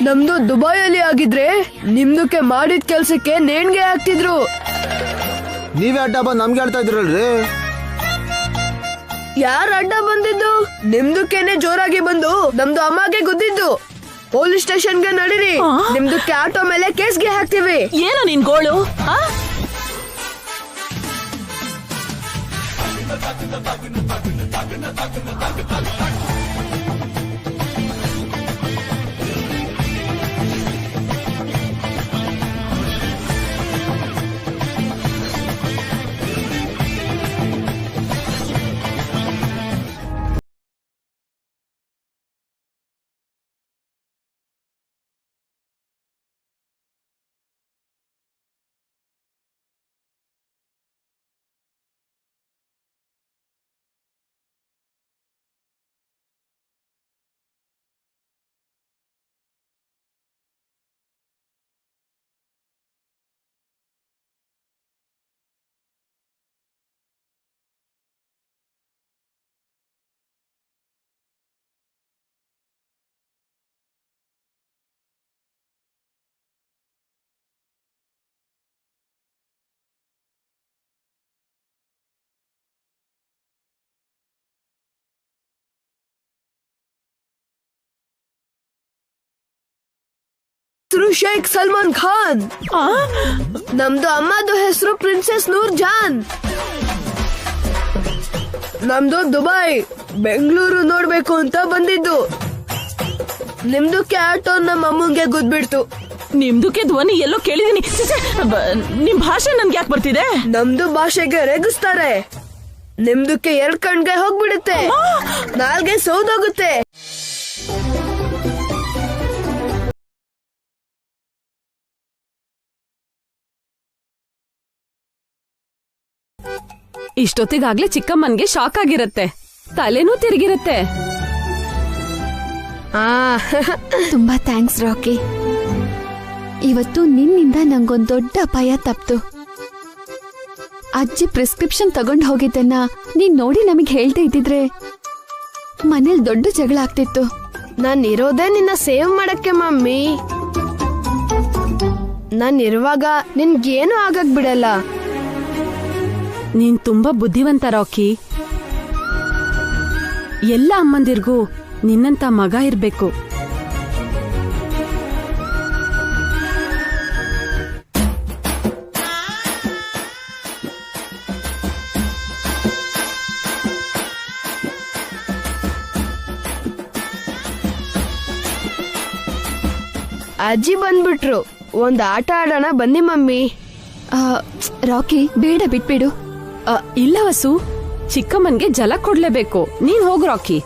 ನಮ್ದು ದುಬೈಯಲ್ಲಿ ಆಗಿದ್ರೆ ನಿಮ್ದಕ್ಕೆ ಮಾಡಿದ ಕೆಲ್ಸಕ್ಕೆ ನೇಣ್ಗೆ ಹಾಕ್ತಿದ್ರು. ನೀವೇ ಅಡ್ಡ ಬಂದು ನಮ್ಗೆ ಹೇಳ್ತಾ ಇದ್ರಲ್ರಿ. ಯಾರು ಅಡ್ಡ ಬಂದಿದ್ದು? ನಿಮ್ದಕ್ಕೇನೆ ಜೋರಾಗಿ ಬಂದು ನಮ್ದು ಅಮ್ಮಗೆ ಗುದ್ದಿದ್ದು. ಪೊಲೀಸ್ ಸ್ಟೇಷನ್ಗೆ ನಡೀರಿ. ನಿಮ್ದಕ್ಕೆ ಆಟೋ ಮೇಲೆ ಕೇಸ್ಗೆ ಹಾಕ್ತೀವಿ. ಏನೋ ನಿನ್ ಗೋಳು? ಹೆಸರು ಶೇಖ್ ಸಲ್ಮಾನ್ ಖಾನ್. ನಮ್ದು ಅಮ್ಮದು ಹೆಸರು ಪ್ರಿನ್ಸೆಸ್ ನೂರ್ ಜಾನ್. ನಮ್ದು ದುಬೈ, ಬೆಂಗಳೂರು ನೋಡ್ಬೇಕು ಅಂತ ಬಂದಿದ್ದು. ನಿಮ್ದಕ್ಕೆ ಆಟೋ ನಮ್ಮ ಅಮ್ಮಂಗೆ ಗುದ್ಬಿಡ್ತು. ನಿಮ್ದಕ್ಕೆ ಧ್ವನಿ ಎಲ್ಲೋ ಕೇಳಿದೀನಿ. ನಿಮ್ ಭಾಷೆ ನನ್ಗೆ ಯಾಕೆ ಬರ್ತಿದೆ? ನಮ್ದು ಭಾಷೆಗೆ ರೇಗಿಸ್ತಾರೆ, ನಿಮ್ದಕ್ಕೆ 2 ಕಣ್ಗೆ ಹೋಗ್ಬಿಡುತ್ತೆ, ನಾಲ್ಗೆ ಸೌದೋಗುತ್ತೆ. ಇಷ್ಟೊತ್ತಿಗಾಗ್ಲೇ ಚಿಕ್ಕಮ್ಮನ್ಗೆ ಶಾಕ್ ಆಗಿರತ್ತೆ, ತಲೆನೂ ತಿರುಗಿರತ್ತೆ. ತುಂಬಾ ಥ್ಯಾಂಕ್ಸ್ ರಾಕಿ. ಇವತ್ತು ನಿನ್ನಿಂದ ನಂಗೊಂದ್ ದೊಡ್ಡ ಅಪಾಯ ತಪ್ತು. ಅಜ್ಜಿ ಪ್ರಿಸ್ಕ್ರಿಪ್ಷನ್ ತಗೊಂಡ್ ಹೋಗಿದ್ದನ್ನ ನೀನ್ ನೋಡಿ ನಮಗ್ ಹೇಳ್ತಾ ಇದ್ದಿದ್ರೆ ಮನೇಲಿ ದೊಡ್ಡ ಜಗಳ ಆಗ್ತಿತ್ತು. ನಾನ್ ಇರೋದೇ ನಿನ್ನ ಸೇವ್ ಮಾಡಕ್ಕೆ ಮಮ್ಮಿ. ನಾನ್ ಇರುವಾಗ ನಿನ್ಗೇನು ಆಗಕ್ ಬಿಡಲ್ಲ. ನೀನ್ ತುಂಬಾ ಬುದ್ಧಿವಂತ ರಾಕಿ. ಎಲ್ಲ ಅಮ್ಮಂದಿರ್ಗೂ ನಿನ್ನಂತ ಮಗ ಇರ್ಬೇಕು. ಅಜ್ಜಿ ಬಂದ್ಬಿಟ್ರು, ಒಂದ್ ಆಟ ಆಡೋಣ ಬನ್ನಿ ಮಮ್ಮಿ. ರಾಕಿ ಬೇಡ, ಬಿಟ್ಬಿಡು. ಇಲ್ಲ ವಸು, ಚಿಕ್ಕಮ್ಮನ್ಗೆ ಜಲ ಕೊಡ್ಲೇಬೇಕು. ನೀನ್ ಹೋಗು ರಾಕಿ.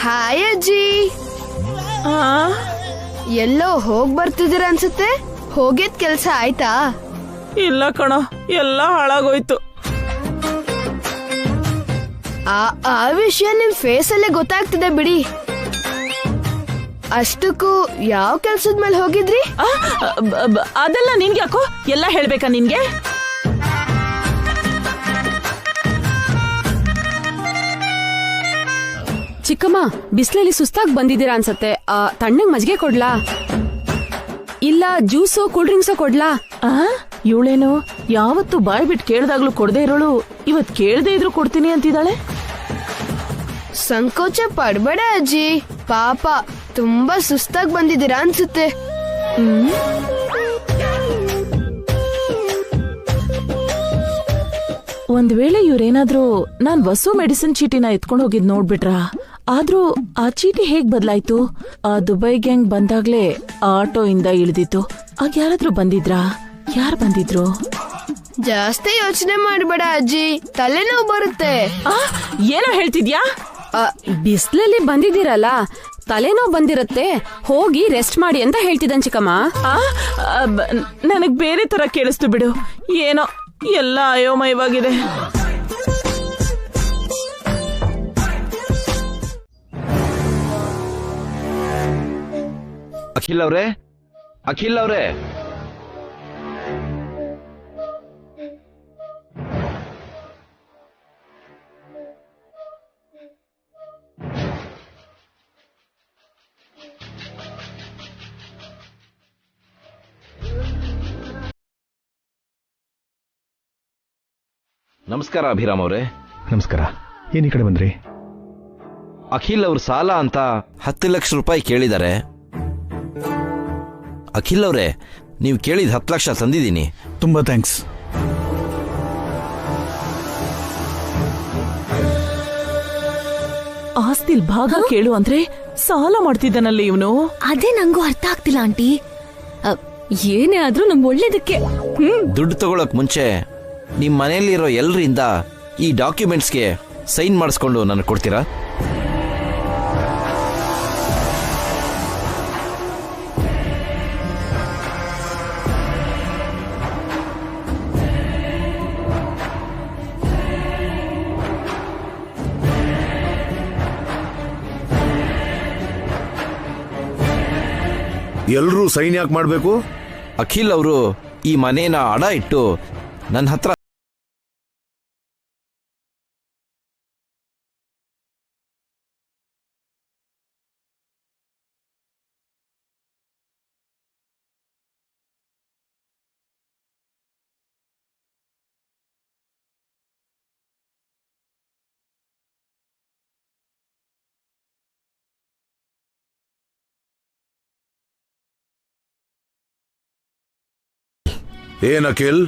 ಹಾಯ್ ಅಜ್ಜಿ. ಎಲ್ಲೋ ಹೋಗ್ ಬರ್ತಿದ್ದೀರ ಅನ್ಸುತ್ತೆ. ಹೋಗಿದ್ ಕೆಲ್ಸ ಆಯ್ತಾ? ಇಲ್ಲ ಕಣ, ಎಲ್ಲ ಹಾಳಾಗೋಯ್ತು. ಆ ವಿಷಯ ನಿಮ್ ಫೇಸ್ ಅಲ್ಲೇ ಗೊತ್ತಾಗ್ತಿದೆ ಬಿಡಿ. ಅಷ್ಟಕ್ಕೂ ಯಾವ ಕೆಲ್ಸದ ಮೇಲೆ ಹೋಗಿದ್ರಿ? ಅದೆಲ್ಲ ನಿನ್ಗೆ ಯಾಕೋ ಎಲ್ಲ ಹೇಳ್ಬೇಕಾ ನಿನ್ಗೆ? ಚಿಕ್ಕಮ್ಮ, ಬಿಸ್ಲಲ್ಲಿ ಸುಸ್ತಾಗಿ ಬಂದಿದ್ದೀರಾ ಅನ್ಸತ್ತೆ. ತಣ್ಣಗ್ ಮಜ್ಜಿಗೆ ಕೊಡ್ಲಾ? ಇಲ್ಲ ಜ್ಯೂಸು ಕೂಲ್ ಡ್ರಿಂಕ್ಸು ಕೊಡ್ಲಾ? ಇವಳೇನು ಯಾವತ್ತು ಬಾಯ್ ಬಿಟ್ಟು ಕೇಳ್ದಾಗ್ಲೂ ಕೊಡದೆ ಇರೋಳು ಇವತ್ ಕೇಳ್ದೆ ಇದ್ರು ಕೊಡ್ತೀನಿ ಅಂತಿದ್ದಾಳೆ. ಸಂಕೋಚ ಪಡ್ಬೇಡ ಅಜ್ಜಿ, ಪಾಪ ತುಂಬಾ ಸುಸ್ತಾಗಿ ಬಂದಿದ್ದೀರಾ ಅನ್ಸುತ್ತೆ. ಒಂದ್ ವೇಳೆ ಇವ್ರೇನಾದ್ರೂ ನಾನ್ ವಸು ಮೆಡಿಸಿನ್ ಚೀಟಿನ ಎತ್ಕೊಂಡ್ ಹೋಗಿದ್ ನೋಡ್ಬಿಟ್ರ? ಆದ್ರೂ ಆ ಚೀಟಿ ಹೇಗ್ ಬದ್ಲಾಯ್ತು? ಆ ದುಬೈ ಗ್ಯಾಂಗ್ ಬಂದಾಗ್ಲೇ ಆಟೋ ಇಂದ ಇಳಿದಿತ್ತು. ಆಗ ಯಾರಾದ್ರೂ ಬಂದಿದ್ರಾ? ಯಾರು ಬಂದಿದ್ರು? ಜಾಸ್ತಿ ಯೋಚನೆ ಮಾಡ್ಬೇಡ ಅಜ್ಜಿ, ತಲೆನೋವು ಬರುತ್ತೆ. ಏನೋ ಹೇಳ್ತಿದ್ಯಾ? ಬಿಸ್ಲಲ್ಲಿ ಬಂದಿದ್ದೀರಲ್ಲ, ತಲೆನೋವು ಬಂದಿರತ್ತೆ, ಹೋಗಿ ರೆಸ್ಟ್ ಮಾಡಿ ಅಂತ ಹೇಳ್ತಿದ್ದಾನೆ ಚಿಕ್ಕಮ್ಮ. ನನಗ್ ಬೇರೆ ತರ ಕೇಳಿಸ್ತು ಬಿಡು. ಏನೋ ಎಲ್ಲ ಅಯೋಮಯವಾಗಿದೆ. ಅಖಿಲ್ ಅವ್ರೆ, ಅಖಿಲ್ ಅವ್ರೆ, ನಮಸ್ಕಾರ ಅಭಿರಾಮ್ ಅವರೇ. ನಮಸ್ಕಾರ. ಏನ್ ಈ ಕಡೆ ಬಂದ್ರಿ? ಅಖಿಲ್ ಅವ್ರ ಸಾಲ ಅಂತ 10 ಲಕ್ಷ ರೂಪಾಯಿ ಕೇಳಿದ್ದಾರೆ. ಅಖಿಲ್ ಅವರೇ, ನೀವು ಕೇಳಿದ 10 ಲಕ್ಷ ತಂದಿದ್ದೀನಿ. ತುಂಬಾ ಥ್ಯಾಂಕ್ಸ್. ಆಸ್ತಿಲ್ ಭಾಗ ಕೇಳು ಅಂದ್ರೆ ಸಾಲ ಮಾಡ್ತಿದ್ದಾನಲ್ಲ ಇವನು. ಅದೇ ನಂಗೂ ಅರ್ಥ ಆಗ್ತಿಲ್ಲ ಆಂಟಿ. ಏನೇ ಆದ್ರೂ ನಮ್ ಒಳ್ಳೇದಕ್ಕೆ. ದುಡ್ಡು ತಗೊಳಕ್ ಮುಂಚೆ ನಿಮ್ ಮನೆಯಲ್ಲಿರೋ ಎಲ್ಲರಿಂದ ಈ ಡಾಕ್ಯುಮೆಂಟ್ಸ್ಗೆ ಸೈನ್ ಮಾಡಿಸ್ಕೊಂಡು ನನಗೆ ಕೊಡ್ತೀರಾ? ಎಲ್ರೂ ಸೈನ್ ಯಾಕೆ ಮಾಡ್ಬೇಕು? ಅಖಿಲ್ ಅವರು ಈ ಮನೇನ ಅಡ ಇಟ್ಟು ನನ್ನ ಹತ್ರ ಏನ್ ಅಖಿಲ್,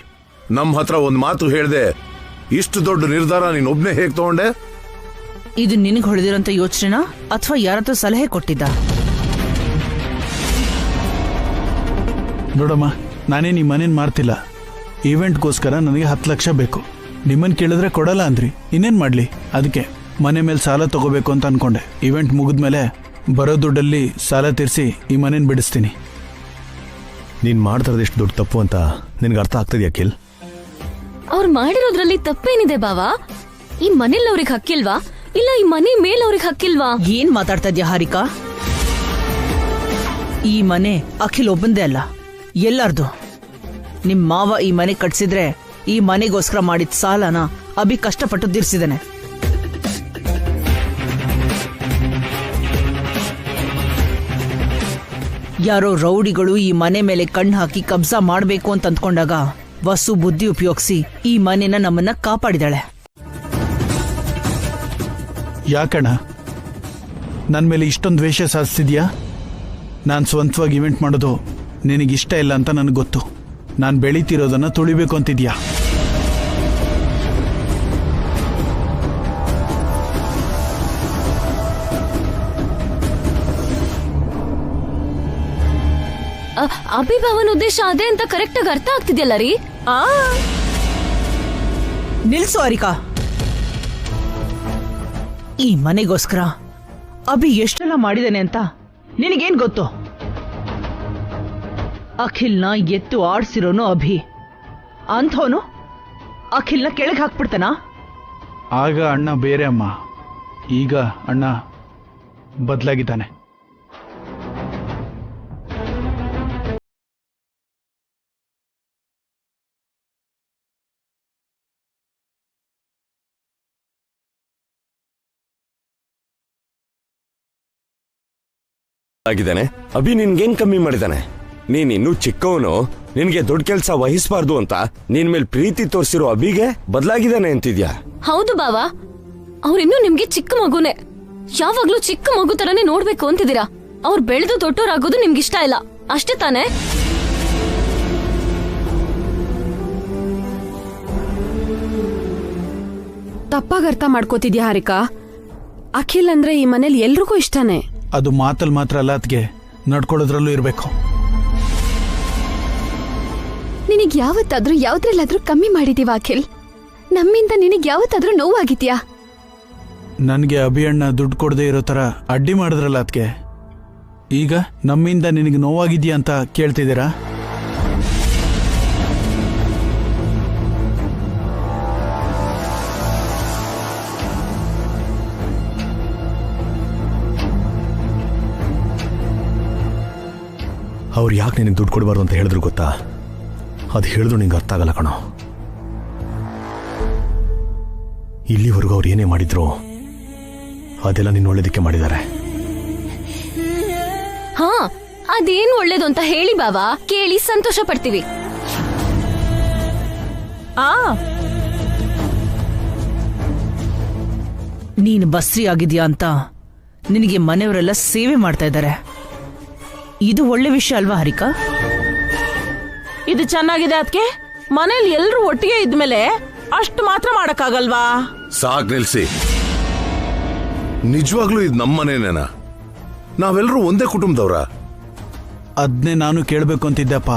ನಮ್ ಹತ್ರ ಒಂದ್ ಮಾತು ಹೇಳ್ದೆ ಇಷ್ಟು ದೊಡ್ಡ ನಿರ್ಧಾರ ನೀನೊಬ್ನೇ ಹೇಗ್ ತಗೊಂಡೆ? ಇದು ನಿನಗೆ ಹೊಳೆದಿರೋಂಥ ಯೋಚನೆನಾ ಅಥವಾ ಯಾರತ್ರ ಸಲಹೆ ಕೊಟ್ಟಿದ್ದ? ನೋಡಮ್ಮ, ನಾನೇನು ಈ ಮನೇನ್ ಮಾರ್ತಿಲ್ಲ. ಈವೆಂಟ್ಗೋಸ್ಕರ ನನಗೆ 10 ಲಕ್ಷ ಬೇಕು. ನಿಮ್ಮನ್ ಕೇಳಿದ್ರೆ ಕೊಡಲ್ಲ ಅಂದ್ರಿ, ಇನ್ನೇನ್ ಮಾಡ್ಲಿ? ಅದಕ್ಕೆ ಮನೆ ಮೇಲೆ ಸಾಲ ತಗೋಬೇಕು ಅಂತ ಅನ್ಕೊಂಡೆ. ಈವೆಂಟ್ ಮುಗಿದ್ಮೇಲೆ ಬರೋ ದುಡ್ಡಲ್ಲಿ ಸಾಲ ತೀರಿಸಿ ಈ ಮನೇನ್ ಬಿಡಿಸ್ತೀನಿ. ನೀನ್ ಮಾಡ್ತಿರೋದು ಎಷ್ಟು ದೊಡ್ಡ ತಪ್ಪು ಅಂತ ನಿನ್ಗೆ ಅರ್ಥ ಆಗ್ತದೆ ಅಖಿಲ್? ಅವ್ರು ಮಾಡಿರೋದ್ರಲ್ಲಿ ತಪ್ಪೇನಿದೆ ಬಾವಾ? ಈ ಮನೇಲಿ ಅವ್ರಿಗೆ ಹಕ್ಕಿಲ್ವಾ? ಇಲ್ಲ ಈ ಮನೆ ಮೇಲೆ ಅವ್ರಿಗೆ ಹಕ್ಕಿಲ್ವಾ? ಏನ್ ಮಾತಾಡ್ತಾ ಇದ್ಯಾ ಹಾರಿಕಾ? ಈ ಮನೆ ಅಖಿಲ್ ಒಬ್ಬಂದೇ ಅಲ್ಲ, ಎಲ್ಲಾರ್ದು. ನಿಮ್ ಮಾವ ಈ ಮನೆ ಕಟ್ಸಿದ್ರೆ ಈ ಮನೆಗೋಸ್ಕರ ಮಾಡಿದ ಸಾಲನ ಅಭಿ ಕಷ್ಟಪಟ್ಟು ತೀರ್ಸಿದಾನೆ. ಯಾರೋ ರೌಡಿಗಳು ಈ ಮನೆ ಮೇಲೆ ಕಣ್ಣು ಹಾಕಿ ಕಬ್ಜಾ ಮಾಡ್ಬೇಕು ಅಂತ ಅಂದ್ಕೊಂಡಾಗ ವಸು ಬುದ್ಧಿ ಉಪಯೋಗಿಸಿ ಈ ಮನೆನ ನಮ್ಮನ್ನ ಕಾಪಾಡಿದಾಳೆ. ಯಾಕಣ್ಣ ನನ್ ಮೇಲೆ ಇಷ್ಟೊಂದು ದ್ವೇಷ ಸಾಧಿಸ್ತಿದ್ಯಾ? ನಾನು ಸ್ವಂತವಾಗಿ ಇವೆಂಟ್ ಮಾಡೋದು ನಿನಗಿಷ್ಟ ಇಲ್ಲ ಅಂತ ನನಗೆ ಗೊತ್ತು. ನಾನು ಬೆಳೀತಿರೋದನ್ನ ತುಳಿಬೇಕು ಅಂತಿದ್ಯಾ? ಅಭಿಭವನ ಉದ್ದೇಶ ಅದೇ ಅಂತ ಕರೆಕ್ಟ್ ಆಗಿ ಅರ್ಥ ಆಗ್ತಿದ್ಯಲ್ಲ ರೀ? ನಿಲ್ಸು ಹಾರಿಕಾ. ಈ ಮನೆಗೋಸ್ಕರ ಅಭಿ ಎಷ್ಟೆಲ್ಲ ಮಾಡಿದಾನೆ ಅಂತ ನಿನಗೇನ್ ಗೊತ್ತು? ಅಖಿಲ್ನ ಎತ್ತು ಆಡ್ಸಿರೋನು ಅಭಿ. ಅಂಥವನು ಅಖಿಲ್ನ ಕೆಳಗೆ ಹಾಕ್ಬಿಡ್ತಾನ? ಆಗ ಅಣ್ಣ ಬೇರೆ ಅಮ್ಮ, ಈಗ ಅಣ್ಣ ಬದಲಾಗಿದ್ದಾನೆ. ಆಗಿದ್ದಾನೆ. ಅಭಿ ನಿನ್ಗೇನ್ ಕಮ್ಮಿ ಮಾಡಿದಾನೆ? ನೀನ್ ಇನ್ನೂ ಚಿಕ್ಕವನು, ನಿನ್ಗೆ ದೊಡ್ಡ ಕೆಲ್ಸ ವಹಿಸಬಾರ್ದು ಅಂತ ನಿನ್ ಮೇಲೆ ಪ್ರೀತಿ ತೋರಿಸಿರೋ ಅಭಿಗೆ ಬದಲಾಗಿದ್ದಾನೆ ಅಂತಿದ್ಯಾ? ಹೌದು ಬಾವಾ, ಅವ್ರಿನ್ನೂ ನಿಮ್ಗೆ ಚಿಕ್ಕ ಮಗುನೇ. ಯಾವಾಗ್ಲೂ ಚಿಕ್ಕ ಮಗು ತರನೇ ನೋಡ್ಬೇಕು ಅಂತಿದ್ದೀರಾ. ಅವ್ರು ಬೆಳೆದು ದೊಡ್ಡೋರಾಗೋದು ನಿಮ್ಗಿಷ್ಟ ಇಲ್ಲ, ಅಷ್ಟೇ ತಾನೇ? ತಪ್ಪಾಗಿ ಅರ್ಥ ಮಾಡ್ಕೋತಿದ್ಯಾ ಹಾರಿಕಾ? ಅಖಿಲ್ ಅಂದ್ರೆ ಈ ಮನೇಲಿ ಎಲ್ರಿಗೂ ಇಷ್ಟನೇ. ಅದು ಮಾತಲ್ಲಿ ಮಾತ್ರ ಅಲ್ಲ, ಅದ್ಗೆ ನಡ್ಕೊಳ್ಳೋದ್ರಲ್ಲೂ ಇರಬೇಕು. ನಿನಗ್ ಯಾವತ್ತಾದ್ರೂ ಯಾವ್ದ್ರಲ್ಲಾದ್ರೂ ಕಮ್ಮಿ ಮಾಡಿದೀವ ಅಖಿಲ್? ನಮ್ಮಿಂದ ನಿನಗ್ ಯಾವತ್ತಾದ್ರೂ ನೋವಾಗಿದ್ಯಾ? ನನ್ಗೆ ಅಭಿಯಣ್ಣ ದುಡ್ಡು ಕೊಡದೆ ಇರೋ ತರ ಅಡ್ಡಿ ಮಾಡಿದ್ರಲ್ಲ ಅದ್ಗೆ. ಈಗ ನಮ್ಮಿಂದ ನಿನಗೆ ನೋವಾಗಿದ್ಯಾ ಅಂತ ಕೇಳ್ತಿದ್ದೀರಾ? ಅವ್ರು ಯಾಕೆ ನಿನಗೆ ದುಡ್ಡು ಕೊಡಬಾರ್ದು ಅಂತ ಹೇಳಿದ್ರು ಗೊತ್ತಾ? ಅದು ಹೇಳಿದ್ರು ನಿಂಗೆ ಅರ್ಥ ಆಗಲ್ಲ ಕಣೋ. ಇಲ್ಲಿವರೆಗೂ ಅವ್ರು ಏನೇ ಮಾಡಿದ್ರು ಅದೆಲ್ಲ ನಿನ್ನ ಒಳ್ಳೇದಕ್ಕೆ ಮಾಡಿದ್ದಾರೆ. ಹಾ, ಅದೇನು ಒಳ್ಳೇದು ಅಂತ ಹೇಳಿ ಬಾವಾ, ಕೇಳಿ ಸಂತೋಷ ಪಡ್ತೀವಿ. ನೀನು ಬಸ್ರಿ ಆಗಿದ್ಯಾ ಅಂತ ನಿನಗೆ ಮನೆಯವರೆಲ್ಲ ಸೇವೆ ಮಾಡ್ತಾ ಇದ್ದಾರೆ. ಇದು ಒಳ್ಳೆ ವಿಷಯ ಅಲ್ವಾ ಹರಿಕಾ? ಇದು ಚೆನ್ನಾಗಿದೆ. ಅದಕ್ಕೆ ಮನೇಲಿ ಎಲ್ರು ಒಟ್ಟಿಗೆ ಇದ್ಮೇಲೆ ಅಷ್ಟು ಮಾತ್ರ ಮಾಡಕ್ಕಾಗಲ್ವಾ? ಸಾಕ್ ನಿಲ್ಸಿ. ನಿಜವಾಗ್ಲೂ ಇದು ನಮ್ಮನೇನೇನಾ? ನಾವೆಲ್ಲರೂ ಒಂದೇ ಕುಟುಂಬದವ್ರ? ಅದನ್ನೇ ನಾನು ಕೇಳಬೇಕು ಅಂತಿದ್ದೆಪ್ಪ.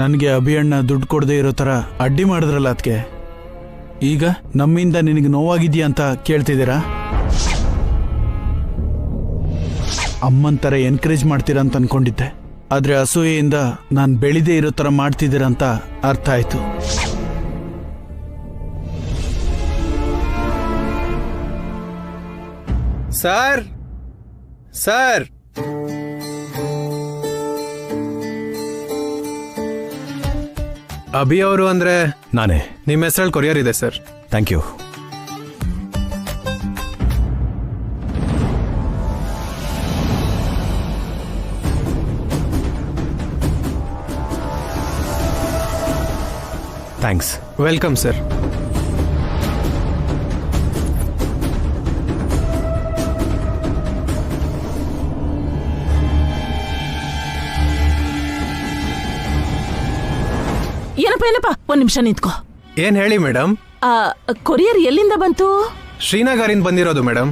ನನಗೆ ಅಭಿಯಣ್ಣ ದುಡ್ಡು ಕೊಡದೆ ಇರೋ ತರ ಅಡ್ಡಿ ಮಾಡಿದ್ರಲ್ಲ ಅದಕ್ಕೆ. ಈಗ ನಮ್ಮಿಂದ ನಿನಗೆ ನೋವಾಗಿದ್ಯಾ ಅಂತ ಕೇಳ್ತಿದ್ದೀರಾ? ಅಮ್ಮನ್ ತರ ಎನ್ಕರೇಜ್ ಮಾಡ್ತೀರಾ ಅಂತ ಅನ್ಕೊಂಡಿದ್ದೆ, ಆದ್ರೆ ಅಸೂಯೆಯಿಂದ ನಾನು ಬೆಳೆದೇ ಇರೋ ತರ ಮಾಡ್ತಿದ್ದೀರಾ ಅಂತ ಅರ್ಥ ಆಯ್ತು. ಸರ್ ಸರ್, ಅಭಿ ಅವರು ಅಂದ್ರೆ ನಾನೇ. ನಿಮ್ಮ ಹೆಸರಲ್ಲಿ ಕೊರಿಯರ್ ಇದೆ sir. Thank you. Thanks. Welcome sir. ಏನಪ್ಪ ಒಂದ್ ನಿಮಿಷ ನಿಂತ್ಕೋ. ಏನ್ ಹೇಳಿ ಮೇಡಮ್? ಆ ಕೊರಿಯರ್ ಎಲ್ಲಿಂದ ಬಂತು? ಶ್ರೀನಗರಿಂದ ಬಂದಿರೋದು ಮೇಡಮ್.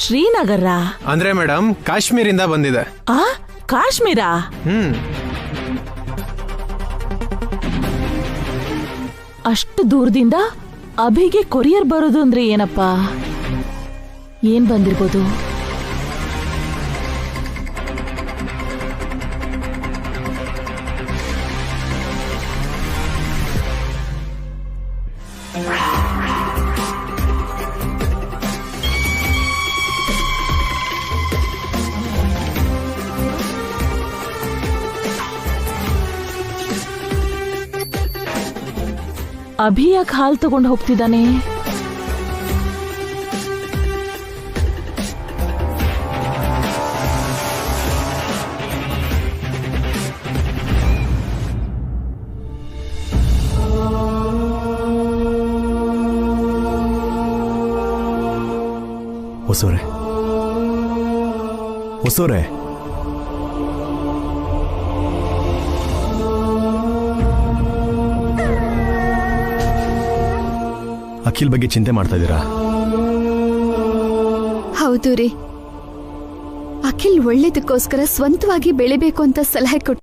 ಶ್ರೀನಗರ ಅಂದ್ರೆ ಮೇಡಮ್ ಕಾಶ್ಮೀರಿಂದ ಬಂದಿದೆ. ಆ ಕಾಶ್ಮೀರ? ಅಷ್ಟು ದೂರದಿಂದ ಅಭಿಗೆ ಕೊರಿಯರ್ ಬರೋದು ಅಂದ್ರೆ ಏನಪ್ಪ? ಏನ್ ಬಂದಿರ್ಬೋದು? ಅಭಿ ಯಾಕೆ ಹಾಲು ತಗೊಂಡು ಹೋಗ್ತಿದ್ದಾನೆ? ಹೊಸೋರೆ ಹೊಸೋರೆ ಅಖಿಲ್ ಬಗ್ಗೆ ಚಿಂತೆ ಮಾಡ್ತಾ ಇದ್ದೀರಾ? ಹೌದು ರೀ. ಅಖಿಲ್ ಒಳ್ಳೇದಕ್ಕೋಸ್ಕರ ಸ್ವಂತವಾಗಿ ಬೆಳಿಬೇಕು ಅಂತ ಸಲಹೆ ಕೊಟ್ಟು